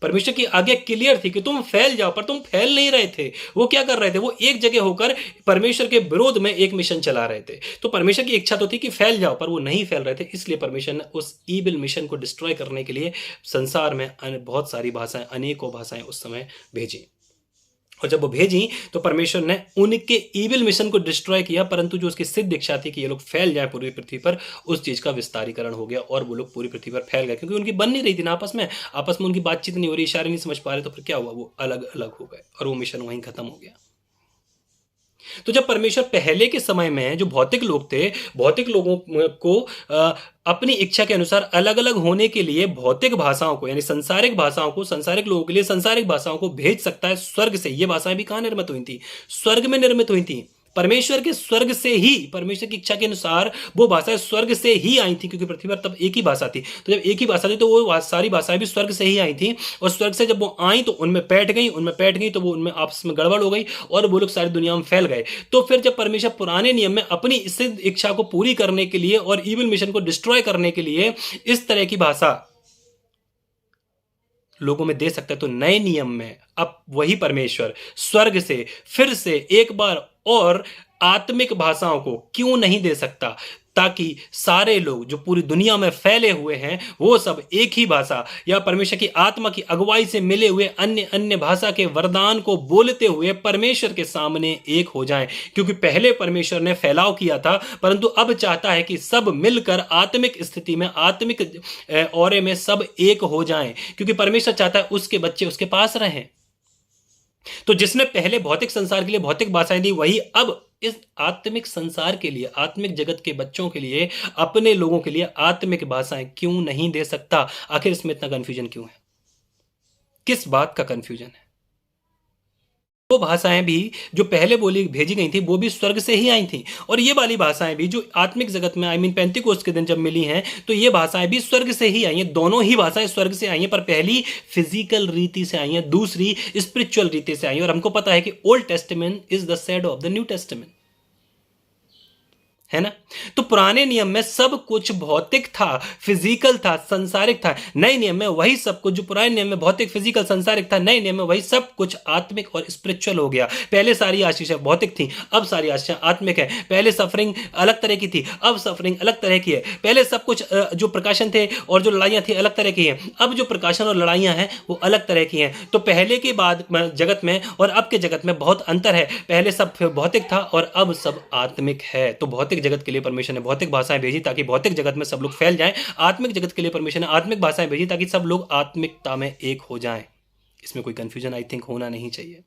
परमेश्वर की आज्ञा क्लियर थी कि तुम फैल जाओ, पर तुम फैल नहीं रहे थे। वो क्या कर रहे थे? वो एक जगह होकर परमेश्वर के विरोध में एक मिशन चला रहे थे। तो परमेश्वर की इच्छा तो थी कि फैल जाओ, पर वो नहीं फैल रहे थे। इसलिए परमेश्वर ने उस ईविल मिशन को डिस्ट्रॉय करने के लिए संसार में बहुत सारी भाषाएं, अनेकों भाषाएं उस समय भेजी। और जब वो भेजी तो परमेश्वर ने उनके ईविल मिशन को डिस्ट्रॉय किया, परंतु जो उसकी सिद्ध इच्छा थी कि ये लोग फैल जाए पूरी पृथ्वी पर, उस चीज का विस्तारीकरण हो गया और वो लोग पूरी पृथ्वी पर फैल गए। क्योंकि उनकी बन नहीं रही थी ना आपस में उनकी बातचीत नहीं हो रही, इशारे नहीं समझ पा रहे, तो फिर क्या हुआ? वो अलग अलग हो गए और वो मिशन वहीं खत्म हो गया। तो जब परमेश्वर पहले के समय में जो भौतिक लोग थे, भौतिक लोगों को अपनी इच्छा के अनुसार अलग अलग होने के लिए भौतिक भाषाओं को, यानी संसारिक भाषाओं को, संसारिक लोगों के लिए संसारिक भाषाओं को भेज सकता है स्वर्ग से। ये भाषाएं भी कहां निर्मित हुई थी? स्वर्ग में निर्मित हुई थी। परमेश्वर के स्वर्ग से ही, परमेश्वर की इच्छा के अनुसार वो भाषाएं स्वर्ग से ही आई थी, क्योंकि पृथ्वी पर तब एक ही भाषा थी। तो जब एक ही भाषा थी तो वो सारी भाषाएं भी स्वर्ग से ही आई थी। और स्वर्ग से जब वो आई तो उनमें बैठ गई तो वो उनमें आपस में गड़बड़ हो गई और वो लोग सारी दुनिया में फैल गए। तो फिर जब परमेश्वर पुराने नियम में अपनी इस इच्छा को पूरी करने के लिए और ईविल मिशन को डिस्ट्रॉय करने के लिए इस तरह की भाषा लोगों में दे सकता है, तो नए नियम में अब वही परमेश्वर स्वर्ग से फिर से एक बार और आत्मिक भाषाओं को क्यों नहीं दे सकता, ताकि सारे लोग जो पूरी दुनिया में फैले हुए हैं वो सब एक ही भाषा या परमेश्वर की आत्मा की अगुवाई से मिले हुए अन्य अन्य भाषा के वरदान को बोलते हुए परमेश्वर के सामने एक हो जाएं। क्योंकि पहले परमेश्वर ने फैलाव किया था, परंतु अब चाहता है कि सब मिलकर आत्मिक स्थिति में, आत्मिक औरे में सब एक हो जाएं, क्योंकि परमेश्वर चाहता है उसके बच्चे उसके पास रहें। तो जिसने पहले भौतिक संसार के लिए भौतिक भाषाएं दी, वही अब इस आत्मिक संसार के लिए, आत्मिक जगत के बच्चों के लिए, अपने लोगों के लिए आत्मिक भाषाएं क्यों नहीं दे सकता? आखिर इसमें इतना कंफ्यूजन क्यों है? किस बात का कंफ्यूजन है? वो भाषाएं भी जो पहले बोली भेजी गई थी वो भी स्वर्ग से ही आई थी, और ये वाली भाषाएं भी जो आत्मिक जगत में, पेंतिकोस्त के दिन जब मिली हैं, तो ये भाषाएं भी स्वर्ग से ही आई हैं। दोनों ही भाषाएं स्वर्ग से आई हैं, पर पहली फिजिकल रीति से आई हैं, दूसरी स्पिरिचुअल रीति से आई हैं। और हमको पता है कि old testament is the shadow of the new testament, है ना? तो पुराने नियम में सब कुछ भौतिक था, फिजिकल था, संसारिक था। नए नियम में वही सब कुछ जो पुराने नियम में भौतिक, फिजिकल, संसारिक था, नए नियम में वही सब कुछ आत्मिक और स्पिरिचुअल हो गया। पहले सारी आशीषें भौतिक थी, अब सारी आशीषें आत्मिक है। पहले सफरिंग अलग तरह की थी, अब सफरिंग अलग तरह की है। पहले सब कुछ जो प्रकाशन थे और जो लड़ाइयां थी अलग तरह की हैं, अब जो प्रकाशन और लड़ाइयां हैं वो अलग तरह की हैं। तो पहले के बाद जगत में और अब के जगत में बहुत अंतर है। पहले सब भौतिक था और अब सब आत्मिक है। तो भौतिक जगत के लिए परमेश्वर ने भौतिक भाषाएं भेजी ताकि भौतिक जगत में सब लोग फैल जाएं। आत्मिक जगत के लिए परमेश्वर ने आत्मिक भाषाएं भेजी ताकि सब लोग आत्मिकता में एक हो जाएं। इसमें कोई कंफ्यूजन आई थिंक होना नहीं चाहिए।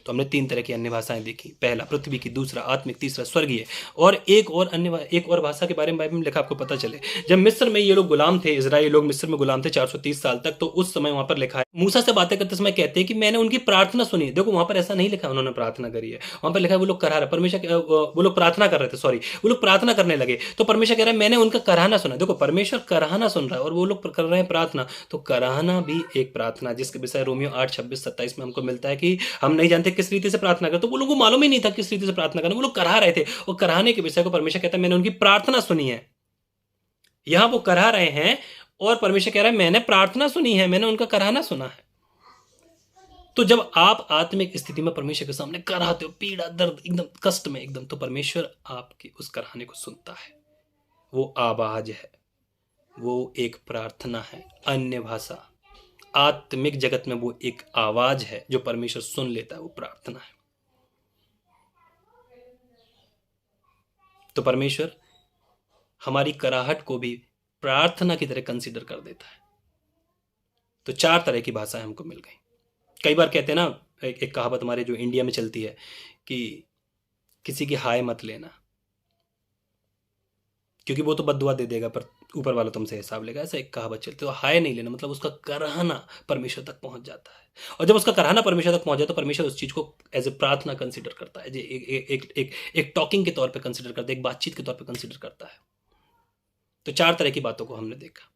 तो हमने 3 तरह की अन्य भाषाएं देखी, पहला पृथ्वी की, दूसरा आत्मिक, तीसरा स्वर्गीय। और एक और भाषा के बारे में बाइबल में लिखा, आपको पता चले जब मिस्र में ये लोग गुलाम थे, इजराइली लोग मिस्र में गुलाम थे 430 साल तक, तो उस समय वहां पर लिखा है, मूसा से बातें करते समय कहते हैं कि मैंने उनकी प्रार्थना सुनी। देखो वहां पर ऐसा नहीं लिखा उन्होंने प्रार्थना करी है, वहां पर लिखा है वो लोग करा रहे, परमेश्वर वो लोग प्रार्थना कर रहे थे, सॉरी वो लोग प्रार्थना करने लगे। तो परमेश्वर कह रहा है मैंने उनका कराहना सुना। देखो परमेश्वर कराहना सुन रहा है और वो लोग कर रहे हैं प्रार्थना। तो कराहना भी एक प्रार्थना, जिसके विषय रोमियो 8:26-27 में हमको मिलता है कि हम नहीं जानते किस रीति से प्रार्थना कर। तो वो लोगों को मालूम ही नहीं था किस रीति से प्रार्थना करना, वो लोग करा रहे थे। और कराहने के विषय को परमेश्वर कहता है मैंने उनकी प्रार्थना सुनी है। यहां वो करा रहे हैं और परमेश्वर कह रहा है मैंने प्रार्थना सुनी है, मैंने उनका कराहना सुना है। तो जब आप आत्मिक स्थिति में परमेश्वर के सामने कराहते हो, पीड़ा, दर्द, एकदम कष्ट में एकदम, तो परमेश्वर आपकी उस कराहने को सुनता है। वो आवाज है, वो एक प्रार्थना है, अन्य भाषा। आत्मिक जगत में वो एक आवाज है जो परमेश्वर सुन लेता है, वो प्रार्थना है। तो परमेश्वर हमारी कराहट को भी प्रार्थना की तरह कंसीडर कर देता है। तो 4 तरह की भाषाएं हमको मिल गई। कई बार कहते हैं ना, एक कहावत हमारे जो इंडिया में चलती है कि किसी की हाय मत लेना, क्योंकि वो तो बद्दुआ दे देगा पर ऊपर वाला तुमसे हिसाब लेगा। ऐसा एक कहावत चलती है। तो हाय नहीं लेना मतलब उसका कराहना परमेश्वर तक पहुंच जाता है, और जब उसका कराहना परमेश्वर तक पहुंच जाता है तो परमेश्वर उस चीज को एज ए प्रार्थना कंसिडर करता है, एक टॉकिंग के तौर पे कंसिडर करता है, एक बातचीत के तौर पे कंसिडर करता है। तो 4 तरह की बातों को हमने देखा।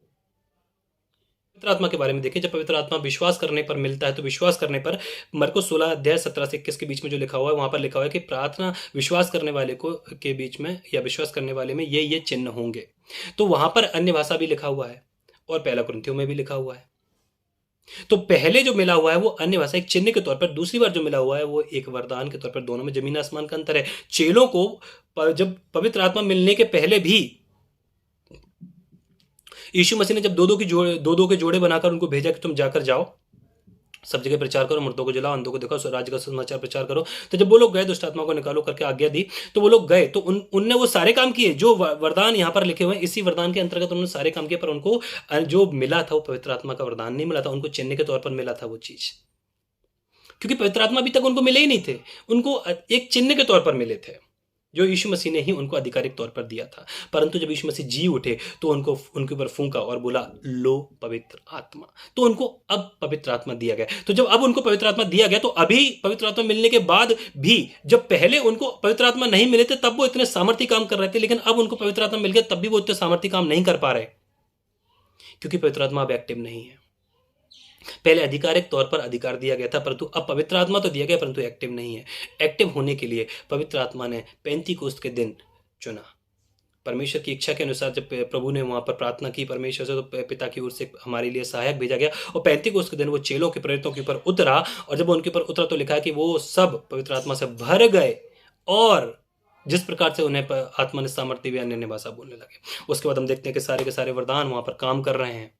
पवित्र आत्मा के बारे में देखें, जब पवित्र आत्मा विश्वास करने पर मिलता है तो विश्वास करने पर मरकुस 16 अध्याय 17 से 21 के बीच में जो लिखा हुआ है वहां पर लिखा हुआ है कि प्रार्थना विश्वास करने वाले को के बीच में या विश्वास करने वाले में ये चिन्ह होंगे। तो वहां पर अन्य भाषा भी लिखा हुआ है और पहला कुरिन्थियों में भी लिखा हुआ है। तो पहले जो मिला हुआ है वो अन्य भाषा एक चिन्ह के तौर पर, दूसरी बार जो मिला हुआ है वो एक वरदान के तौर पर। दोनों में जमीन आसमान का अंतर है। चेलों को जब पवित्र आत्मा मिलने के पहले भी यीशु मसीह ने जब दो के जोड़े बनाकर उनको भेजा कि तुम जाकर जाओ, सब जगह प्रचार करो, मुर्दों को जलाओ, अंधों को दिखाओ, राज्य का समाचार प्रचार करो। तो जब वो लोग गए, दुष्ट आत्मा को निकालो करके आज्ञा दी, तो वो लोग गए तो उनने वो सारे काम किए जो वरदान यहाँ पर लिखे हुए हैं। इसी वरदान के अंतर्गत उन्होंने सारे काम किए, पर उनको जो मिला था वो पवित्र आत्मा का वरदान नहीं मिला था, उनको चिन्ह के तौर पर मिला था वो चीज, क्योंकि पवित्र आत्मा अभी तक उनको मिले ही नहीं थे, उनको एक चिन्ह के तौर पर मिले थे जो यीशु मसीह ने ही उनको आधिकारिक तौर पर दिया था। परंतु जब यीशु मसीह जी उठे तो उनको उनके ऊपर फूंका और बोला लो पवित्र आत्मा, तो उनको अब पवित्र आत्मा दिया गया। तो जब अब उनको पवित्र आत्मा दिया गया तो अभी पवित्र आत्मा मिलने के बाद भी, जब पहले उनको पवित्र आत्मा नहीं मिले थे तब वो इतने सामर्थ्य काम कर रहे थे, लेकिन अब उनको पवित्र आत्मा मिल गया तब भी वो इतने सामर्थ्य काम नहीं कर पा रहे, क्योंकि पवित्र आत्मा अब एक्टिव नहीं है। पहले आधिकारिक तौर पर अधिकार दिया गया था, परंतु अब पवित्र आत्मा तो दिया गया परंतु एक्टिव नहीं है। एक्टिव होने के लिए पवित्र आत्मा ने पेंतीकोस्त के दिन चुना। परमेश्वर की इच्छा के अनुसार जब प्रभु ने वहां पर प्रार्थना की परमेश्वर से, तो पिता की ओर से हमारे लिए सहायक भेजा गया और पेंतीकोस्त के दिन वो चेलों के प्रेरितों के ऊपर उतरा, और जब उनके ऊपर उतरा तो लिखा है कि वो सब पवित्र आत्मा से भर गए और जिस प्रकार से उन्हें आत्मा ने सामर्थ्य भी अन्य भाषा बोलने लगे। उसके बाद हम देखते हैं कि सारे वरदान वहां पर काम कर रहे हैं।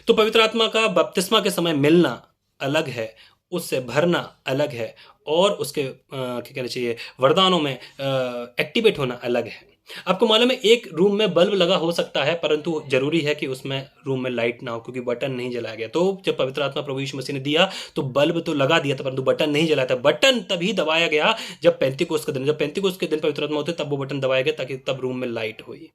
तो पवित्र आत्मा का बपतिस्मा के समय मिलना अलग है, उससे भरना अलग है, और उसके क्या कहना चाहिए वरदानों में एक्टिवेट होना अलग है। आपको मालूम है एक रूम में बल्ब लगा हो सकता है, परंतु जरूरी है कि उसमें रूम में लाइट ना हो, क्योंकि बटन नहीं जलाया गया। तो जब पवित्र आत्मा प्रभु यीशु मसीह ने दिया तो बल्ब तो लगा दिया था परंतु बटन नहीं जलाया था। बटन तभी दबाया गया जब पेंतीकोस्त के दिन पवित्र आत्मा होते तब वो बटन दबाया गया ताकि तब रूम में लाइट हुई।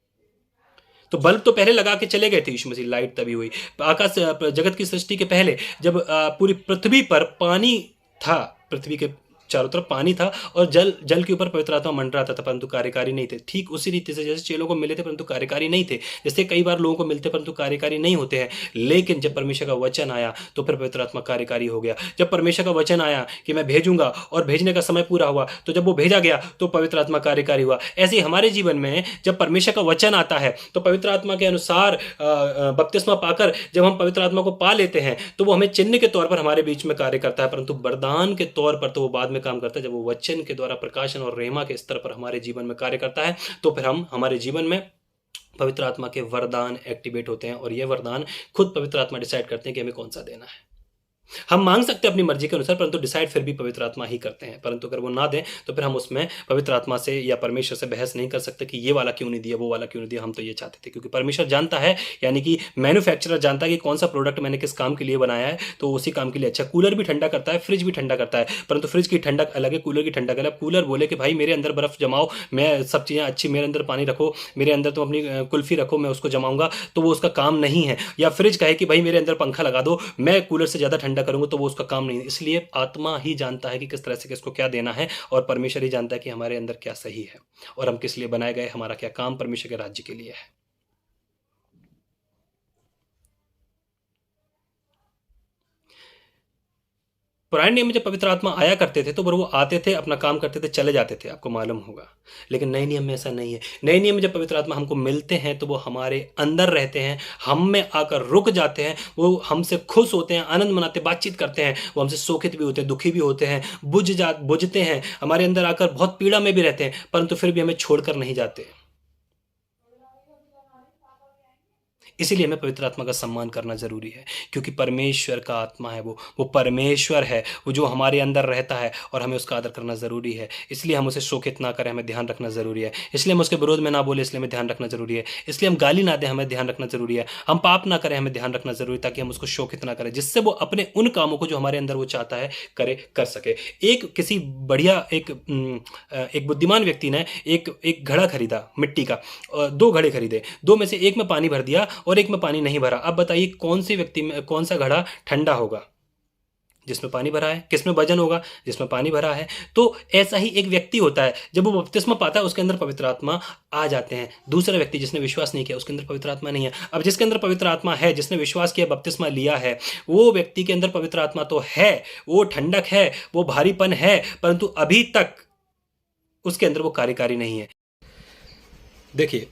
तो बल्ब तो पहले लगा के चले गए थे यीशु मसीह, लाइट तभी हुई। आकाश जगत की सृष्टि के पहले जब पूरी पृथ्वी पर पानी था, पृथ्वी के चारों तरफ पानी था और जल के ऊपर पवित्र आत्मा मंडराता था परंतु कार्यकारी नहीं थे। ठीक उसी रीति से जैसे चेलों को मिले थे परंतु कार्यकारी नहीं थे, जैसे कई बार लोगों को मिलते परंतु कार्यकारी नहीं होते हैं। लेकिन जब परमेश्वर का वचन आया तो फिर पवित्र आत्मा कार्यकारी हो गया। जब परमेश्वर का वचन आया कि मैं भेजूंगा और भेजने का समय पूरा हुआ, तो जब वो भेजा गया तो पवित्र आत्मा कार्यकारी हुआ। ऐसे ही हमारे जीवन में जब परमेश्वर का वचन आता है तो पवित्र आत्मा के अनुसार बपतिस्मा पाकर जब हम पवित्र आत्मा को पा लेते हैं तो वो हमें चिन्ह के तौर पर हमारे बीच में कार्य करता है, परंतु वरदान के तौर पर तो वो बाद में काम करता है। जब वो वचन के द्वारा प्रकाशन और रेमा के स्तर पर हमारे जीवन में कार्य करता है तो फिर हम हमारे जीवन में पवित्र आत्मा के वरदान एक्टिवेट होते हैं, और ये वरदान खुद पवित्र आत्मा डिसाइड करते हैं कि हमें कौन सा देना है। हम मांग सकते हैं अपनी मर्जी के अनुसार, परंतु डिसाइड फिर भी पवित्र आत्मा ही करते हैं। परंतु अगर वो ना दें तो फिर हम उसमें पवित्र आत्मा से या परमेश्वर से बहस नहीं कर सकते कि ये वाला क्यों नहीं दिया, वो वाला क्यों नहीं दिया। हम तो ये चाहते थे, क्योंकि परमेश्वर जानता है, यानी कि मैन्युफैक्चरर जानता है कि कौन सा प्रोडक्ट मैंने किस काम के लिए बनाया है, तो उसी काम के लिए अच्छा। कूलर भी ठंडा करता है, फ्रिज भी ठंडा करता है, परंतु फ्रिज की ठंडक अलग है, कूलर की ठंडक अलग। कूलर बोले कि भाई मेरे अंदर बर्फ जमाओ, मैं सब चीज़ें अच्छी, मेरे अंदर पानी रखो, मेरे अंदर तुम अपनी कुल्फी रखो, मैं उसको जमाऊंगा, तो वो उसका काम नहीं है। या फ्रिज कहे कि भाई मेरे अंदर पंखा लगा दो, मैं कूलर से ज़्यादा ठंडा करूंगा, तो वो उसका काम नहीं। इसलिए आत्मा ही जानता है कि किस तरह से किसको क्या देना है, और परमेश्वर ही जानता है कि हमारे अंदर क्या सही है और हम किस लिए बनाए गए, हमारा क्या काम परमेश्वर के राज्य के लिए है। पुराने नियम में जब पवित्र आत्मा आया करते थे तो वो आते थे, अपना काम करते थे, चले जाते थे, आपको मालूम होगा। लेकिन नए नियम में ऐसा नहीं है। नए नियम में जब पवित्र आत्मा हमको मिलते हैं तो वो हमारे अंदर रहते हैं, हम में आकर रुक जाते हैं, वो हमसे खुश होते हैं, आनंद मनाते, बातचीत करते हैं, वो हमसे शोकित भी होते हैं, दुखी भी होते हैं, बुझते हैं, हमारे अंदर आकर बहुत पीड़ा में भी रहते हैं, परंतु फिर भी हमें छोड़कर नहीं जाते। इसीलिए हमें पवित्र आत्मा का सम्मान करना ज़रूरी है, क्योंकि परमेश्वर का आत्मा है, वो परमेश्वर है, वो जो हमारे अंदर रहता है और हमें उसका आदर करना ज़रूरी है। इसलिए हम उसे शोकित ना करें, हमें ध्यान रखना ज़रूरी है। इसलिए हम उसके विरोध में ना बोले, इसलिए हमें ध्यान रखना ज़रूरी है। इसलिए हम गाली ना दें, हमें ध्यान रखना ज़रूरी है। हम पाप ना करें, हमें ध्यान रखना ज़रूरी है, ताकि हम उसको शोकित ना करें, जिससे वो अपने उन कामों को जो हमारे अंदर वो चाहता है कर सके। एक किसी बढ़िया एक बुद्धिमान व्यक्ति ने एक घड़ा खरीदा मिट्टी का, 2 घड़े खरीदे, 2 में से एक में पानी भर दिया और एक में पानी नहीं भरा। अब बताइए कौन सी व्यक्ति में कौन सा घड़ा ठंडा होगा? जिसमें पानी भरा है। किसमें वजन होगा? जिसमें पानी भरा है। तो ऐसा ही एक व्यक्ति होता है, जब वो बपतिस्मा पाता है उसके अंदर पवित्र आत्मा आ जाते हैं। दूसरा व्यक्ति जिसने विश्वास नहीं किया उसके अंदर पवित्र आत्मा नहीं है। अब जिसके अंदर पवित्र आत्मा है, जिसने विश्वास किया, बपतिस्मा लिया है, वो व्यक्ति के अंदर पवित्र आत्मा तो है, वो ठंडक है, वो भारीपन है, परंतु अभी तक उसके अंदर वो कार्यकारी नहीं है। देखिए,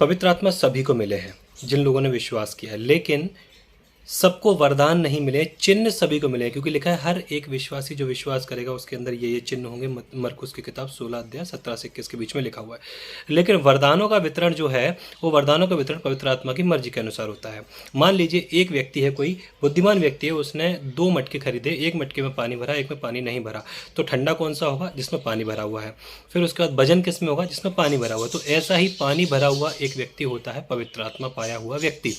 पवित्र आत्मा सभी को मिले हैं जिन लोगों ने विश्वास किया है, लेकिन सबको वरदान नहीं मिले, चिन्ह सभी को मिले, क्योंकि लिखा है हर एक विश्वासी जो विश्वास करेगा उसके अंदर ये चिन्ह होंगे। मरकुस की किताब 16 अध्याय 17 से 21 के बीच में लिखा हुआ है। लेकिन वरदानों का वितरण जो है, वो वरदानों का वितरण पवित्र आत्मा की मर्जी के अनुसार होता है। मान लीजिए एक व्यक्ति है, कोई बुद्धिमान व्यक्ति है, उसने 2 मटके खरीदे, एक मटके में पानी भरा, एक में पानी नहीं भरा। तो ठंडा कौन सा होगा? जिसमें पानी भरा हुआ है। फिर उसके बाद वजन किस में होगा? जिसमें पानी भरा हुआ है। तो ऐसा ही पानी भरा हुआ एक व्यक्ति होता है पवित्र आत्मा पाया हुआ व्यक्ति,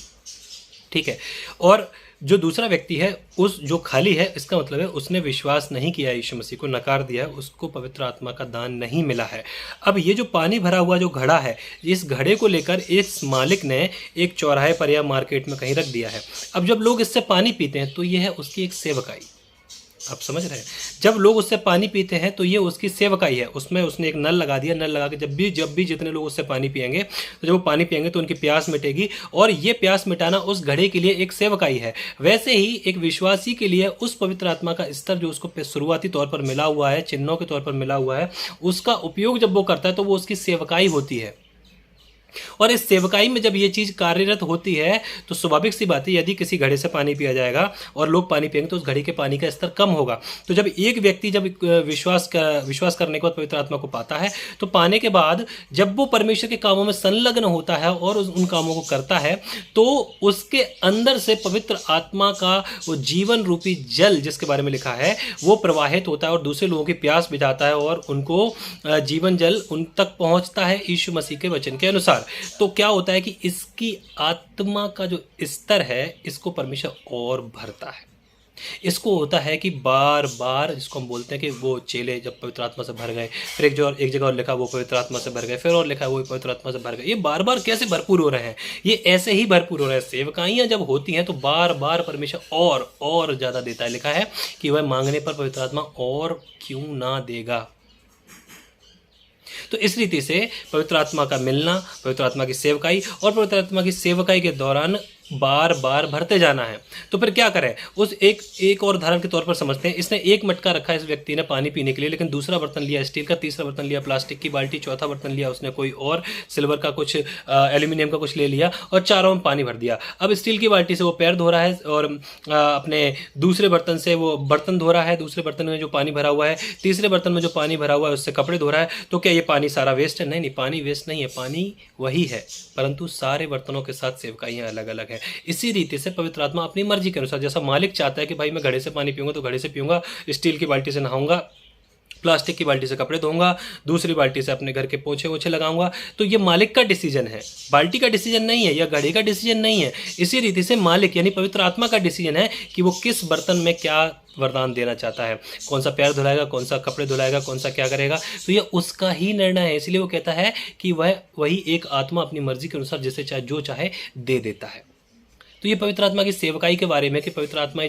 ठीक है। और जो दूसरा व्यक्ति है, उस जो खाली है, इसका मतलब है उसने विश्वास नहीं किया, यीशु मसीह को नकार दिया है, उसको पवित्र आत्मा का दान नहीं मिला है। अब ये जो पानी भरा हुआ जो घड़ा है, इस घड़े को लेकर इस मालिक ने एक चौराहे पर या मार्केट में कहीं रख दिया है। अब जब लोग इससे पानी पीते हैं तो ये है उसकी एक सेवकाई। आप समझ रहे हैं? जब लोग उससे पानी पीते हैं तो ये उसकी सेवकाई है। उसमें उसने एक नल लगा दिया, नल लगा के जब भी जितने लोग उससे पानी पिएंगे, तो जब वो पानी पिएंगे तो उनकी प्यास मिटेगी, और ये प्यास मिटाना उस घड़े के लिए एक सेवकाई है। वैसे ही एक विश्वासी के लिए उस पवित्र आत्मा का स्तर जो उसको शुरुआती तौर पर मिला हुआ है, चिन्हों के तौर पर मिला हुआ है, उसका उपयोग जब वो करता है तो वो उसकी सेवकाई होती है। और इस सेवकाई में जब ये चीज़ कार्यरत होती है तो स्वाभाविक सी बात है, यदि किसी घड़े से पानी पिया जाएगा और लोग पानी पिएंगे तो उस घड़े के पानी का स्तर कम होगा। तो जब एक व्यक्ति जब विश्वास करने के बाद पवित्र आत्मा को पाता है, तो पाने के बाद जब वो परमेश्वर के कामों में संलग्न होता है और उन कामों को करता है, तो उसके अंदर से पवित्र आत्मा का वो जीवन रूपी जल जिसके बारे में लिखा है वो प्रवाहित होता है और दूसरे लोगों की प्यास बुझाता है और उनको जीवन जल उन तक पहुंचता है यीशु मसीह के वचन के अनुसार। तो क्या होता है कि इसकी आत्मा का जो स्तर है, इसको परमेश्वर और भरता है। इसको होता है कि बार बार, जिसको हम बोलते हैं कि वो चेले जब पवित्र आत्मा से भर गए, फिर एक जगह और लिखा वो पवित्र आत्मा से भर गए, फिर और लिखा वो पवित्र आत्मा से भर गए। ये बार बार कैसे भरपूर हो रहे हैं? ये ऐसे ही भरपूर हो रहे हैं। सेवकाइयाँ जब होती हैं तो बार बार परमेश्वर और ज़्यादा देता है। लिखा है कि वह मांगने पर पवित्र आत्मा और क्यों ना देगा। तो इस रीति से पवित्र आत्मा का मिलना, पवित्र आत्मा की सेवकाई, और पवित्र आत्मा की सेवकाई के दौरान बार बार भरते जाना है। तो फिर क्या करें? उस एक और उदाहरण के तौर पर समझते हैं। इसने एक मटका रखा है इस व्यक्ति ने पानी पीने के लिए, लेकिन दूसरा बर्तन लिया स्टील का, तीसरा बर्तन लिया प्लास्टिक की बाल्टी, चौथा बर्तन लिया उसने कोई और सिल्वर का कुछ एल्यूमिनियम का कुछ ले लिया और चारों में पानी भर दिया। अब स्टील की बाल्टी से वो पैर धो रहा है और अपने दूसरे बर्तन से वो बर्तन धो रहा है, दूसरे बर्तन में जो पानी भरा हुआ है, तीसरे बर्तन में जो पानी भरा हुआ है उससे कपड़े धो रहा है। तो क्या ये पानी सारा वेस्ट है? नहीं, पानी वेस्ट नहीं है, पानी वही है, परंतु सारे बर्तनों के साथ सेवकाइयाँ अलग अलग है। इसी रीति से पवित्र आत्मा अपनी मर्जी के अनुसार, जैसा मालिक चाहता है कि भाई मैं घड़े से पानी पीऊंगा तो घड़े से पीऊंगा, स्टील की बाल्टी से नहाऊंगा, प्लास्टिक की बाल्टी से कपड़े धोऊंगा, दूसरी बाल्टी से अपने घर के पोछे वोछे लगाऊंगा, तो ये मालिक का डिसीजन है, बाल्टी का डिसीजन नहीं है या घड़े का डिसीजन नहीं है। इसी रीति से मालिक यानी पवित्र आत्मा का डिसीजन है कि वो किस बर्तन में क्या वरदान देना चाहता है, कौन सा पैर धुलाएगा, कौन सा कपड़े धुलाएगा, कौन सा क्या करेगा। तो ये उसका ही निर्णय है। इसलिए वो कहता है कि वह वही एक आत्मा अपनी मर्जी के अनुसार जिसे चाहे जो चाहे दे देता है। तो ये पवित्र आत्मा की सेवकाई के बारे में कि पवित्र आत्मा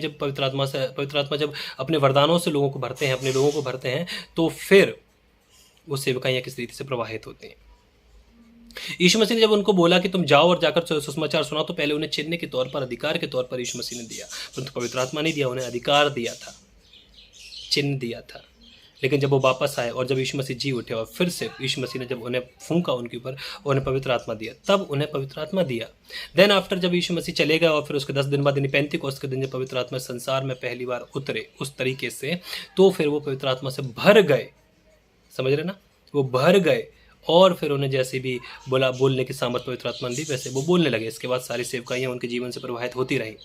जब अपने वरदानों से लोगों को भरते हैं, अपने लोगों को भरते हैं, तो फिर वो सेवकाइयाँ किस रीति से प्रवाहित होती हैं। यीशु मसीह ने जब उनको बोला कि तुम जाओ और जाकर सुसमाचार सुनाओ, तो पहले उन्हें चिन्ह के तौर पर, अधिकार के तौर पर यीशु मसीह ने दिया, परंतु पवित्र आत्मा नहीं दिया, उन्हें अधिकार दिया था, चिन्ह दिया था। लेकिन जब वो वापस आए और जब यीशु मसीह जी उठे और फिर से यीशु मसीह ने जब उन्हें फूंका उनके ऊपर, उन्हें पवित्र आत्मा दिया, तब उन्हें पवित्र आत्मा दिया। देन आफ्टर जब यीशु मसीह चले गए और फिर उसके 10 दिन बाद यानी पेंतीकोस्त के दिन जब पवित्र आत्मा संसार में पहली बार उतरे उस तरीके से, तो फिर वो पवित्र आत्मा से भर गए। समझ रहे ना? वो भर गए और फिर उन्हें जैसे भी बोलने की सामर्थ्य पवित्र आत्मा ने दी, वैसे वो बोलने लगे। इसके बाद सारी सेवकाइयाँ उनके जीवन से प्रवाहित होती रही।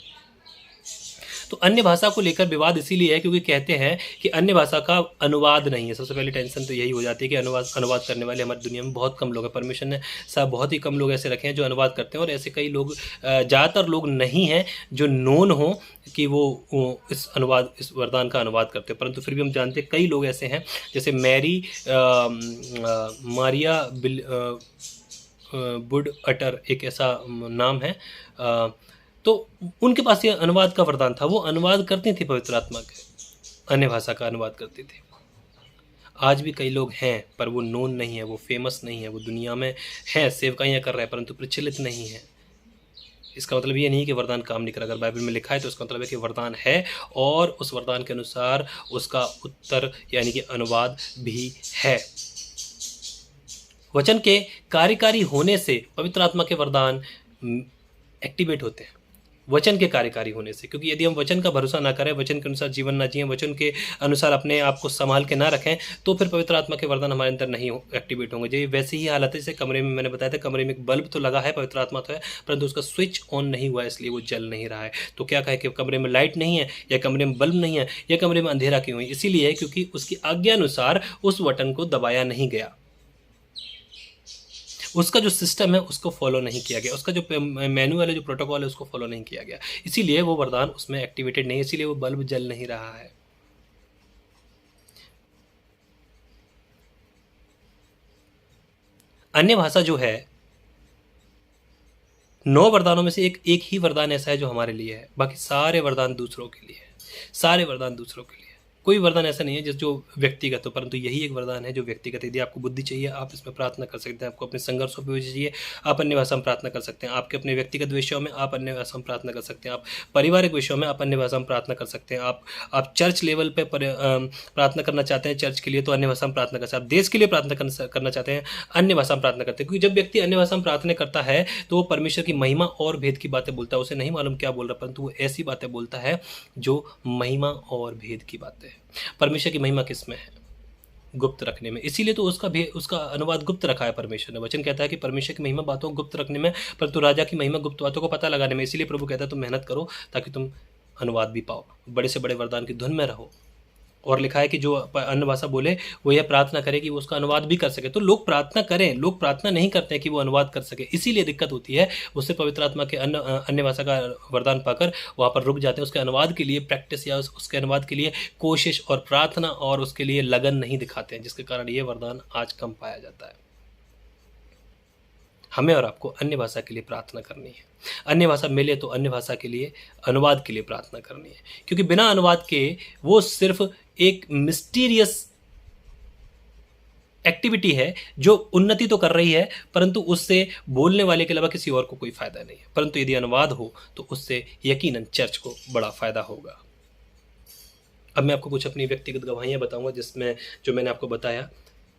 तो अन्य भाषा को लेकर विवाद इसीलिए है क्योंकि कहते हैं कि अन्य भाषा का अनुवाद नहीं है। सबसे पहले टेंशन तो यही हो जाती है कि अनुवाद करने वाले हमारी दुनिया में बहुत कम लोग हैं। परमेश्वर ने सब बहुत ही कम लोग ऐसे रखे हैं जो अनुवाद करते हैं, और ऐसे कई लोग, ज़्यादातर लोग नहीं हैं जो नोन हो कि वो इस वरदान का अनुवाद करते हैं। परंतु फिर भी हम जानते हैं कई लोग ऐसे हैं, जैसे मारिया बुड अटर एक ऐसा नाम है, तो उनके पास ये अनुवाद का वरदान था। वो अनुवाद करती थी पवित्र आत्मा के, अन्य भाषा का अनुवाद करती थी। आज भी कई लोग हैं पर वो नोन नहीं है, वो फेमस नहीं है, वो दुनिया में है, सेवकाइयाँ कर रहे हैं परंतु प्रचलित नहीं है। इसका मतलब ये नहीं कि वरदान काम नहीं कर रहा। अगर बाइबल में लिखा है तो इसका मतलब है कि वरदान है, और उस वरदान के अनुसार उसका उत्तर यानी कि अनुवाद भी है। वचन के कार्यकारी होने से पवित्र आत्मा के वरदान एक्टिवेट होते हैं, वचन के कार्यकारी होने से। क्योंकि यदि हम वचन का भरोसा ना करें, वचन के अनुसार जीवन ना जिएं, वचन के अनुसार अपने आप को संभाल के ना रखें, तो फिर पवित्र आत्मा के वरदान हमारे अंदर नहीं एक्टिवेट होंगे। जो वैसी ही हालत है जैसे कमरे में मैंने बताया था, कमरे में एक बल्ब तो लगा है, पवित्र आत्मा तो है, परंतु उसका स्विच ऑन नहीं हुआ है, इसलिए वो जल नहीं रहा है। तो क्या कहे कि कमरे में लाइट नहीं है, या कमरे में बल्ब नहीं है, या कमरे में अंधेरा क्यों है? इसीलिए क्योंकि उसकी आज्ञानुसार उस बटन को दबाया नहीं गया, उसका जो सिस्टम है उसको फॉलो नहीं किया गया, उसका जो मैनुअल है, जो प्रोटोकॉल है, उसको फॉलो नहीं किया गया। इसीलिए वो वरदान उसमें एक्टिवेटेड नहीं है, इसीलिए वो बल्ब जल नहीं रहा है। अन्य भाषा जो है, 9 वरदानों में से एक ही वरदान ऐसा है जो हमारे लिए है, बाकी सारे वरदान दूसरों के लिए है, सारे वरदान दूसरों के लिए। कोई वरदान ऐसा नहीं है जो व्यक्तिगत हो, परंतु यही एक वरदान है जो व्यक्तिगत। यदि आपको बुद्धि चाहिए आप इसमें प्रार्थना कर सकते हैं, आपको अपने संघर्षों पर चाहिए आप अन्य भाषा में प्रार्थना कर सकते हैं, आपके अपने व्यक्तिगत विषयों में आप अन्य भाषा में प्रार्थना कर सकते हैं, आप पारिवारिक विषयों में आप अन्य भाषा में प्रार्थना कर सकते हैं, आप चर्च लेवल पर प्रार्थना करना चाहते हैं चर्च के लिए तो अन्य भाषा में प्रार्थना कर सकते हैं, आप देश के लिए प्रार्थना करना चाहते हैं अन्य भाषा में प्रार्थना करते हैं। क्योंकि जब व्यक्ति अन्य भाषा में प्रार्थना करता है तो वो परमेश्वर की महिमा और भेद की बातें बोलता है। उसे नहीं मालूम क्या बोल रहा है, परंतु वो ऐसी बातें बोलता है जो महिमा और भेद की बातें हैं। परमेश्वर की महिमा किस में है? गुप्त रखने में। इसीलिए तो उसका अनुवाद गुप्त रखा है परमेश्वर ने। वचन कहता है कि परमेश्वर की महिमा बातों को गुप्त रखने में, परंतु राजा की महिमा गुप्त बातों को पता लगाने में। इसीलिए प्रभु कहता है तुम मेहनत करो ताकि तुम अनुवाद भी पाओ, बड़े से बड़े वरदान की धुन में रहो। और लिखा है कि जो अन्य भाषा बोले वो यह प्रार्थना करे कि वो उसका अनुवाद भी कर सके। तो लोग प्रार्थना करें, लोग प्रार्थना नहीं करते हैं कि वो अनुवाद कर सके, इसीलिए दिक्कत होती है। उससे पवित्र आत्मा के अन्य भाषा का वरदान पाकर वहाँ पर रुक जाते हैं। उसके अनुवाद के लिए प्रैक्टिस या उसके अनुवाद के लिए कोशिश और प्रार्थना और उसके लिए लगन नहीं दिखाते हैं, जिसके कारण ये वरदान आज कम पाया जाता है। हमें और आपको अन्य भाषा के लिए प्रार्थना करनी है। अन्य भाषा मिले तो अन्य भाषा के लिए अनुवाद के लिए प्रार्थना करनी है, क्योंकि बिना अनुवाद के वो सिर्फ एक मिस्टीरियस एक्टिविटी है जो उन्नति तो कर रही है, परंतु उससे बोलने वाले के अलावा किसी और को कोई फायदा नहीं है। परंतु यदि अनुवाद हो तो उससे यकीनन चर्च को बड़ा फायदा होगा। अब मैं आपको कुछ अपनी व्यक्तिगत गवाहियाँ बताऊंगा, जिसमें जो मैंने आपको बताया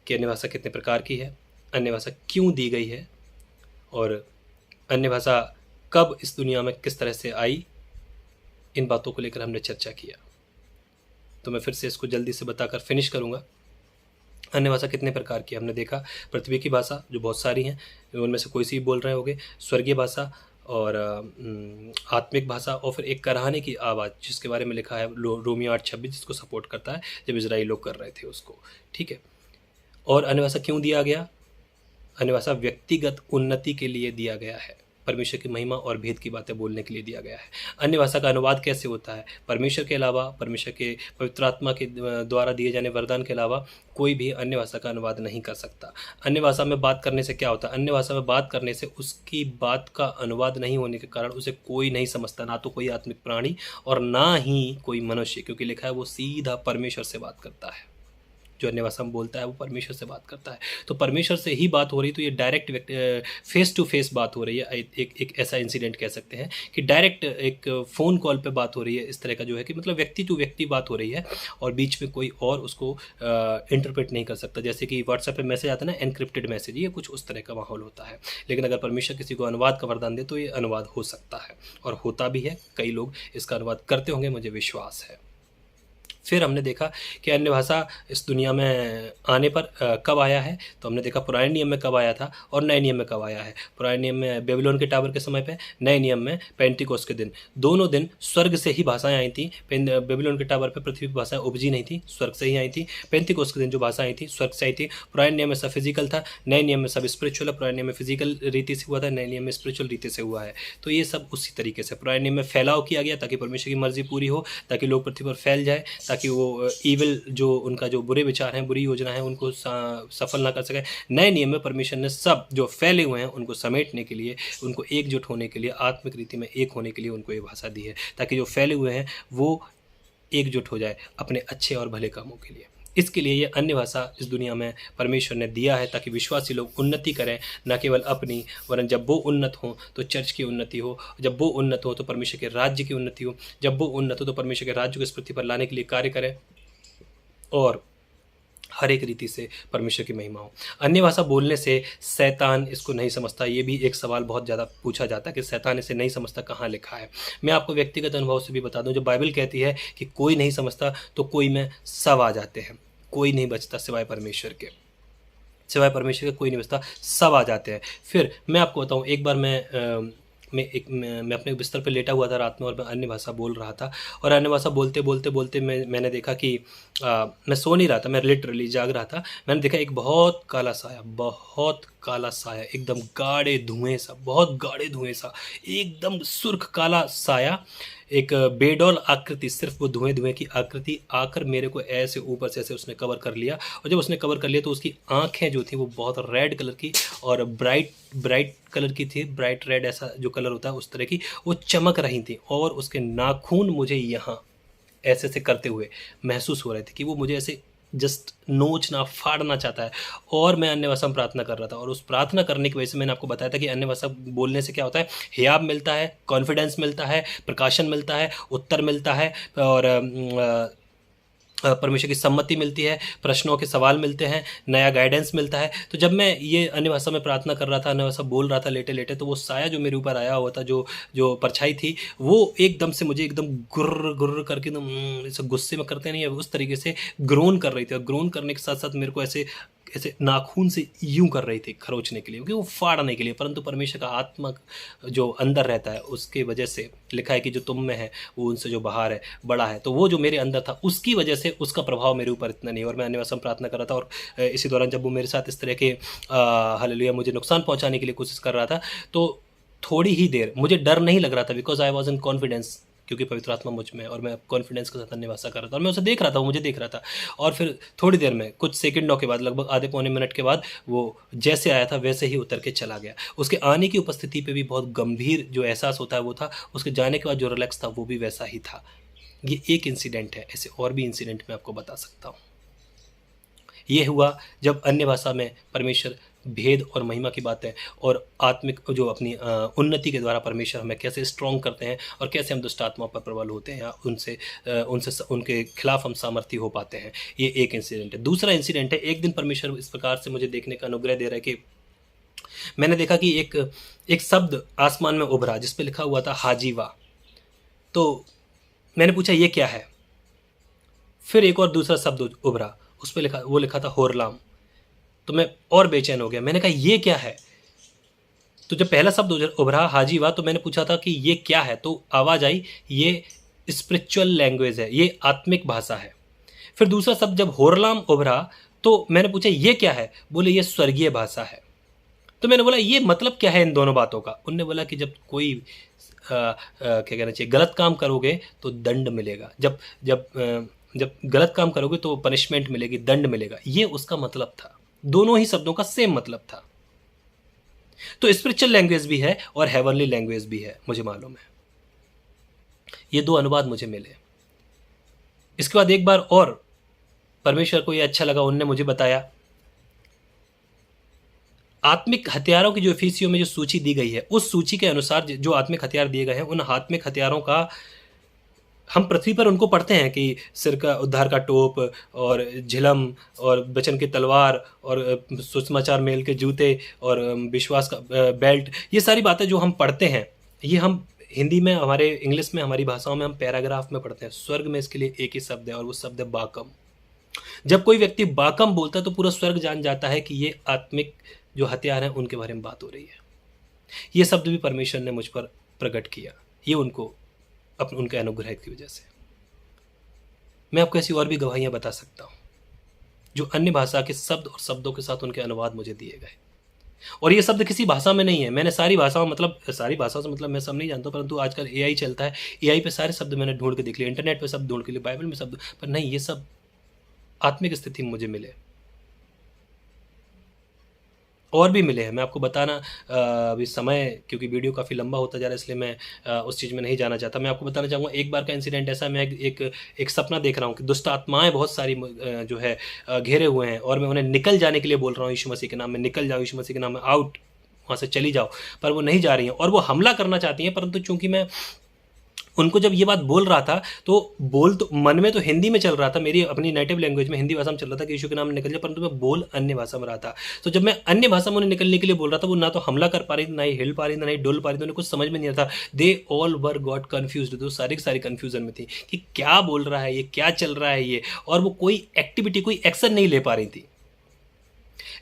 कि अन्य भाषा कितने प्रकार की है, अन्य भाषा क्यों दी गई है, और अन्य भाषा कब इस दुनिया में किस तरह से आई, इन बातों को लेकर हमने चर्चा किया। तो मैं फिर से इसको जल्दी से बताकर फिनिश करूंगा। अन्य भाषा कितने प्रकार की हमने देखा। पृथ्वी की भाषा जो बहुत सारी हैं, उनमें से कोई सी बोल रहे होंगे, स्वर्गीय भाषा और आत्मिक भाषा, और फिर एक कराहने की आवाज़ जिसके बारे में लिखा है रोमियो 8:26, जिसको सपोर्ट करता है जब इजराइल लोग कर रहे थे उसको। ठीक है। और अन्य भाषा क्यों दिया गया? अन्य भाषा व्यक्तिगत उन्नति के लिए दिया गया है, परमेश्वर की महिमा और भेद की बातें बोलने के लिए दिया गया है। अन्य भाषा का अनुवाद कैसे होता है? परमेश्वर के अलावा, परमेश्वर के पवित्र आत्मा के द्वारा दिए जाने वरदान के अलावा कोई भी अन्य भाषा का अनुवाद नहीं कर सकता। अन्य भाषा में बात करने से क्या होता है? अन्य भाषा में बात करने से उसकी बात का अनुवाद नहीं होने के कारण उसे कोई नहीं समझता, ना तो कोई आत्मिक प्राणी और ना ही कोई मनुष्य, क्योंकि लिखा है वो सीधा परमेश्वर से बात करता है। जो अन्य भाषा में बोलता है वो परमेश्वर से बात करता है। तो परमेश्वर से ही बात हो रही, तो ये डायरेक्ट फेस टू फेस बात हो रही है। एक ऐसा इंसिडेंट कह सकते हैं कि डायरेक्ट एक फ़ोन कॉल पे बात हो रही है। इस तरह का जो है कि मतलब व्यक्ति टू व्यक्ति बात हो रही है, और बीच में कोई और उसको इंटरप्रेट नहीं कर सकता। जैसे कि व्हाट्सएप पे मैसेज आता है ना, एनक्रिप्टेड मैसेज, ये कुछ उस तरह का माहौल होता है। लेकिन अगर परमेश्वर किसी को अनुवाद का वरदान दे तो ये अनुवाद हो सकता है, और होता भी है। कई लोग इसका अनुवाद करते होंगे, मुझे विश्वास है। फिर हमने देखा कि अन्य भाषा इस दुनिया में आने पर कब आया है, तो हमने देखा पुराने नियम में कब आया था और नए नियम में कब आया है। पुराने नियम में बेबीलोन के टावर के समय पे, नए नियम में पेंटिकोस के दिन। दोनों दिन स्वर्ग से ही भाषाएं आई थी। बेबीलोन के टावर पे पृथ्वी पर भाषाएं उपजी नहीं थी, स्वर्ग से ही आई थी। पेंटिकोस के दिन जो भाषा आई थी स्वर्ग से आई थी। पुराने नियम में सब फिजिकल था, नए नियम में सब स्पिरिचुअल है। पुराने नियम में फिजिकल रीति से हुआ था, नए नियम में स्पिरिचुअल रीति से हुआ है। तो ये सब उसी तरीके से पुराने नियम में फैलाव किया गया ताकि परमेश्वर की मर्जी पूरी हो, ताकि लोग पृथ्वी पर फैल जाए, ताकि वो ईविल जो उनका जो बुरे विचार हैं, बुरी योजना है, उनको सफल ना कर सके। नए नियम में परमेश्वर ने सब जो फैले हुए हैं उनको समेटने के लिए, उनको एकजुट होने के लिए, आत्मिक रीति में एक होने के लिए उनको ये भाषा दी है, ताकि जो फैले हुए हैं वो एकजुट हो जाए अपने अच्छे और भले कामों के लिए। इसके लिए ये अन्य भाषा इस दुनिया में परमेश्वर ने दिया है ताकि विश्वासी लोग उन्नति करें, न केवल अपनी, वरन जब वो उन्नत हो तो चर्च की उन्नति हो, जब वो उन्नत हो तो परमेश्वर के राज्य की उन्नति हो, जब वो उन्नत हो तो परमेश्वर के राज्य को इस पृथ्वी पर लाने के लिए कार्य करें और हर एक रीति से परमेश्वर की महिमा हो। अन्य भाषा बोलने से शैतान इसको नहीं समझता। ये भी एक सवाल बहुत ज़्यादा पूछा जाता है कि शैतान इसे नहीं समझता, कहाँ लिखा है। मैं आपको व्यक्तिगत अनुभव से भी बता दूं, जब बाइबल कहती है कि कोई नहीं समझता तो कोई में सब आ जाते हैं। कोई नहीं बचता सिवाय परमेश्वर के, सिवाय परमेश्वर के कोई नहीं बचता, सब आ जाते हैं। फिर मैं आपको बताऊँ, एक बार मैं अपने बिस्तर पे लेटा हुआ था रात में और मैं अन्य भाषा बोल रहा था, और अन्य भाषा बोलते बोलते बोलते मैंने देखा कि मैं सो नहीं रहा था, मैं लिटरली जाग रहा था। मैंने देखा एक बहुत काला साया, एकदम गाढ़े धुएं सा, बहुत गाढ़े धुएं सा, एकदम सुर्ख काला साया, एक बेडौल आकृति, सिर्फ वो धुएं धुएं की आकृति आकर मेरे को ऐसे ऊपर से ऐसे उसने कवर कर लिया। और जब उसने कवर कर लिया तो उसकी आंखें जो थी वो बहुत रेड कलर की और ब्राइट कलर की थी, ब्राइट रेड ऐसा जो कलर होता है उस तरह की, वो चमक रही थी। और उसके नाखून मुझे यहाँ ऐसे ऐसे करते हुए महसूस हो रहे थे कि वो मुझे ऐसे जस्ट नोचना, फाड़ना चाहता है। और मैं अन्य भाषा में प्रार्थना कर रहा था, और उस प्रार्थना करने की वजह से मैंने आपको बताया था कि अन्य भाषा बोलने से क्या होता है, हियाब मिलता है, कॉन्फिडेंस मिलता है, प्रकाशन मिलता है, उत्तर मिलता है, और परमेश्वर की सम्मति मिलती है, प्रश्नों के सवाल मिलते हैं, नया गाइडेंस मिलता है। तो जब मैं ये अन्य भाषा में प्रार्थना कर रहा था, अन्य भाषा बोल रहा था लेटे लेटे, तो वो साया जो मेरे ऊपर आया हुआ था, जो परछाई थी, वो एकदम से मुझे एकदम गुर्र गुर्र करके एकदम ऐसे गुस्से में करते नहीं है उस तरीके से ग्रोन कर रही थी। और ग्रोन करने के साथ साथ मेरे को ऐसे नाखून से यूं कर रही थी खरोचने के लिए, क्योंकि वो फाड़ने के लिए। परंतु परमेश्वर का आत्मा जो अंदर रहता है उसके वजह से लिखा है कि जो तुम में है वो उनसे जो बाहर है बड़ा है। तो वो जो मेरे अंदर था उसकी वजह से उसका प्रभाव मेरे ऊपर इतना नहीं। और मैं अन्य भाषा में प्रार्थना कर रहा था, और इसी दौरान जब वो मेरे साथ इस तरह के हालेलुया मुझे नुकसान पहुंचाने के लिए कोशिश कर रहा था, तो थोड़ी ही देर मुझे डर नहीं लग रहा था, because I was in confidence, क्योंकि पवित्र आत्मा मुझ में, और मैं कॉन्फिडेंस के साथ अन्य भाषा कर रहा था, और मैं उसे देख रहा था, वो मुझे देख रहा था। और फिर थोड़ी देर में, कुछ सेकंडों के बाद, लगभग आधे पौने मिनट के बाद, वो जैसे आया था वैसे ही उतर के चला गया। उसके आने की उपस्थिति पे भी बहुत गंभीर जो एहसास होता है वो था, उसके जाने के बाद जो रिलैक्स था वो भी वैसा ही था। ये एक इंसिडेंट है, ऐसे और भी इंसिडेंट मैं आपको बता सकता हूँ। ये हुआ जब अन्य भाषा में परमेश्वर भेद और महिमा की बातें और आत्मिक जो अपनी उन्नति के द्वारा परमेश्वर हमें कैसे स्ट्रॉन्ग करते हैं, और कैसे हम दुष्ट आत्माओं पर प्रबल होते हैं, या उनके खिलाफ हम सामर्थ्य हो पाते हैं। ये एक इंसिडेंट है। दूसरा इंसिडेंट है, एक दिन परमेश्वर इस प्रकार से मुझे देखने का अनुग्रह दे रहा है कि मैंने देखा कि एक शब्द आसमान में उभरा जिस पे लिखा हुआ था हाजीवा। तो मैंने पूछा ये क्या है। फिर एक और दूसरा शब्द उभरा, उस पर लिखा था होरलाम। तो मैं और बेचैन हो गया, मैंने कहा ये क्या है। तो जब पहला शब्द उभरा हाजीवा, तो मैंने पूछा था कि ये क्या है, तो आवाज आई ये स्पिरिचुअल लैंग्वेज है, ये आत्मिक भाषा है। फिर दूसरा शब्द जब होरलाम उभरा, तो मैंने पूछा ये क्या है, बोले ये स्वर्गीय भाषा है। तो मैंने बोला ये मतलब क्या है इन दोनों बातों का। उनने बोला कि जब कोई क्या कहना चाहिए, गलत काम करोगे तो दंड मिलेगा, जब गलत काम करोगे तो पनिशमेंट मिलेगी, दंड मिलेगा। ये उसका मतलब था। दोनों ही शब्दों का सेम मतलब था। तो स्पिरिचुअल लैंग्वेज भी है और हेवनली लैंग्वेज भी है, मुझे मालूम है। ये दो अनुवाद मुझे मिले। इसके बाद एक बार और परमेश्वर को ये अच्छा लगा, उनने मुझे बताया आत्मिक हथियारों की जो इफिसियों में जो सूची दी गई है, उस सूची के अनुसार जो आत्मिक हथियार दिए गए हैं, उन आत्मिक हथियारों का हम पृथ्वी पर उनको पढ़ते हैं कि सिर का उद्धार का टोप और झिलम और वचन की तलवार और सुसमाचार मेल के जूते और विश्वास का बेल्ट, ये सारी बातें जो हम पढ़ते हैं, ये हम हिंदी में, हमारे इंग्लिश में, हमारी भाषाओं में हम पैराग्राफ में पढ़ते हैं। स्वर्ग में इसके लिए एक ही शब्द है और वो शब्द है बाकम। जब कोई व्यक्ति बाकम बोलता है तो पूरा स्वर्ग जान जाता है कि ये आत्मिक जो हथियार हैं उनके बारे में बात हो रही है। ये शब्द भी परमेश्वर ने मुझ पर प्रकट किया, ये उनको उनके अनुग्रह की वजह से। मैं आपको ऐसी और भी गवाहियां बता सकता हूं जो अन्य भाषा के शब्द और शब्दों के साथ उनके अनुवाद मुझे दिए गए। और ये शब्द किसी भाषा में नहीं है। मैंने सारी भाषाओं से मतलब मैं सब नहीं जानता, परंतु आजकल एआई चलता है, एआई पे सारे शब्द मैंने ढूंढ के देख लिए, इंटरनेट पे शब्द ढूंढ के लिए, बाइबल में शब्द, पर नहीं, ये सब आत्मिक स्थिति में मुझे मिले और भी मिले हैं। मैं आपको बताना अभी समय, क्योंकि वीडियो काफ़ी लंबा होता जा रहा है, इसलिए मैं उस चीज़ में नहीं जाना चाहता। मैं आपको बताना चाहूँगा एक बार का इंसिडेंट ऐसा, मैं एक सपना देख रहा हूँ कि दुष्ट आत्माएं बहुत सारी जो है घेरे हुए हैं और मैं उन्हें निकल जाने के लिए बोल रहा हूँ, यीशु मसीह के नाम में निकल जाओ, यीशु मसीह के नाम में आउट, वहाँ से चली जाओ, पर वो नहीं जा रही हैं और वो हमला करना चाहती हैं। परंतु चूंकि मैं उनको जब ये बात बोल रहा था तो मन में तो हिंदी में चल रहा था, मेरी अपनी नेटिव लैंग्वेज में हिंदी भाषा में चल रहा था कि यीशु के नाम में निकल जाए, परंतु मैं बोल अन्य भाषा में रहा था। तो जब मैं अन्य भाषा में उन्हें निकलने के लिए बोल रहा था, वो ना तो हमला कर पा रही थी, ना ही हिल पा रही थी, ना ही डुल पा रही थी, उन्हें कुछ समझ में नहीं आता था। They all were got confused, तो सारी की सारी कन्फ्यूजन में थी कि क्या बोल रहा है ये, क्या चल रहा है ये, और वो कोई एक्टिविटी, कोई एक्शन नहीं ले पा रही थी।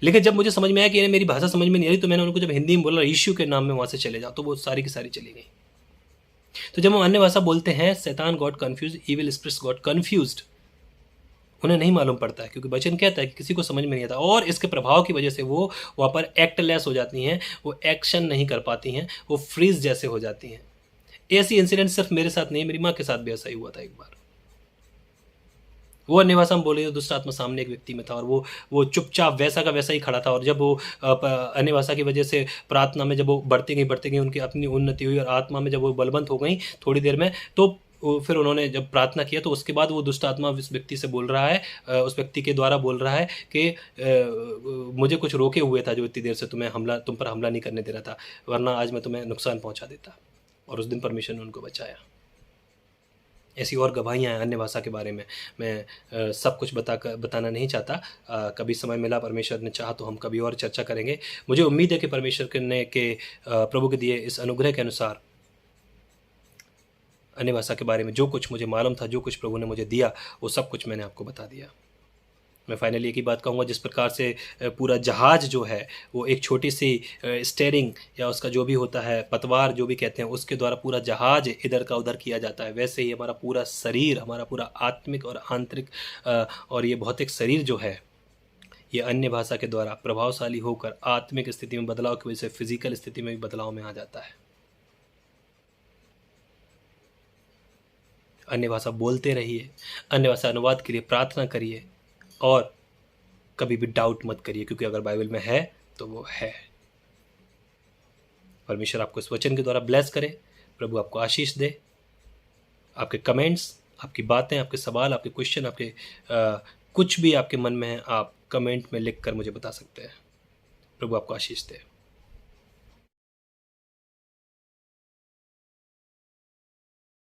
लेकिन जब मुझे समझ में आया कि मेरी भाषा समझ में नहीं आ रही, तो मैंने उनको जब हिंदी में बोला यीशु के नाम में वहाँ से चले जाओ, तो वो सारी की सारी चली गई। तो जब हम अन्य भाषा बोलते हैं, शैतान got confuse, evil spirits got confused, उन्हें नहीं मालूम पड़ता है, क्योंकि वचन कहता है कि किसी को समझ में नहीं आता, और इसके प्रभाव की वजह से वो वहाँ पर एक्टलेस हो जाती हैं, वो एक्शन नहीं कर पाती हैं, वो फ्रीज जैसे हो जाती हैं। ऐसी इंसिडेंट सिर्फ मेरे साथ नहीं, मेरी माँ के साथ भी ऐसा ही हुआ था एक बार। वो अन्य भाषा में बोले, दुष्ट आत्मा सामने एक व्यक्ति में था और वो चुपचाप वैसा का वैसा ही खड़ा था। और जब वो अन्य भाषा की वजह से प्रार्थना में जब वो बढ़ती गई उनकी अपनी उन्नति हुई, और आत्मा में जब वो बलवंत हो गई थोड़ी देर में, तो फिर उन्होंने जब प्रार्थना किया तो उसके बाद वो दुष्ट आत्मा उस व्यक्ति से बोल रहा है, उस व्यक्ति के द्वारा बोल रहा है कि मुझे कुछ रोके हुए था जो इतनी देर से तुम पर हमला नहीं करने दे रहा था, वरना आज मैं तुम्हें नुकसान पहुंचा देता। और उस दिन परमेश्वर ने उनको बचाया। ऐसी और गवाहियाँ हैं अन्य भाषा के बारे में। मैं सब कुछ बताना नहीं चाहता। कभी समय मिला, परमेश्वर ने चाहा तो हम कभी और चर्चा करेंगे। मुझे उम्मीद है कि परमेश्वर के प्रभु के दिए इस अनुग्रह के अनुसार अन्य भाषा के बारे में जो कुछ मुझे मालूम था, जो कुछ प्रभु ने मुझे दिया, वो सब कुछ मैंने आपको बता दिया। मैं फाइनली एक ही बात कहूँगा, जिस प्रकार से पूरा जहाज़ जो है वो एक छोटी सी स्टेयरिंग या उसका जो भी होता है, पतवार जो भी कहते हैं, उसके द्वारा पूरा जहाज़ इधर का उधर किया जाता है, वैसे ही हमारा पूरा शरीर, हमारा पूरा आत्मिक और आंतरिक और ये भौतिक शरीर जो है, ये अन्य भाषा के द्वारा प्रभावशाली होकर आत्मिक स्थिति में बदलाव की वजह से फिजिकल स्थिति में भी बदलाव में आ जाता है। अन्य भाषा बोलते रहिए, अन्य भाषा अनुवाद के लिए प्रार्थना करिए, और कभी भी डाउट मत करिए, क्योंकि अगर बाइबल में है तो वो है। परमेश्वर आपको इस वचन के द्वारा ब्लेस करे, प्रभु आपको आशीष दे। आपके कमेंट्स, आपकी बातें, आपके सवाल, आपके क्वेश्चन, आपके कुछ भी आपके मन में है, आप कमेंट में लिख कर मुझे बता सकते हैं। प्रभु आपको आशीष दे।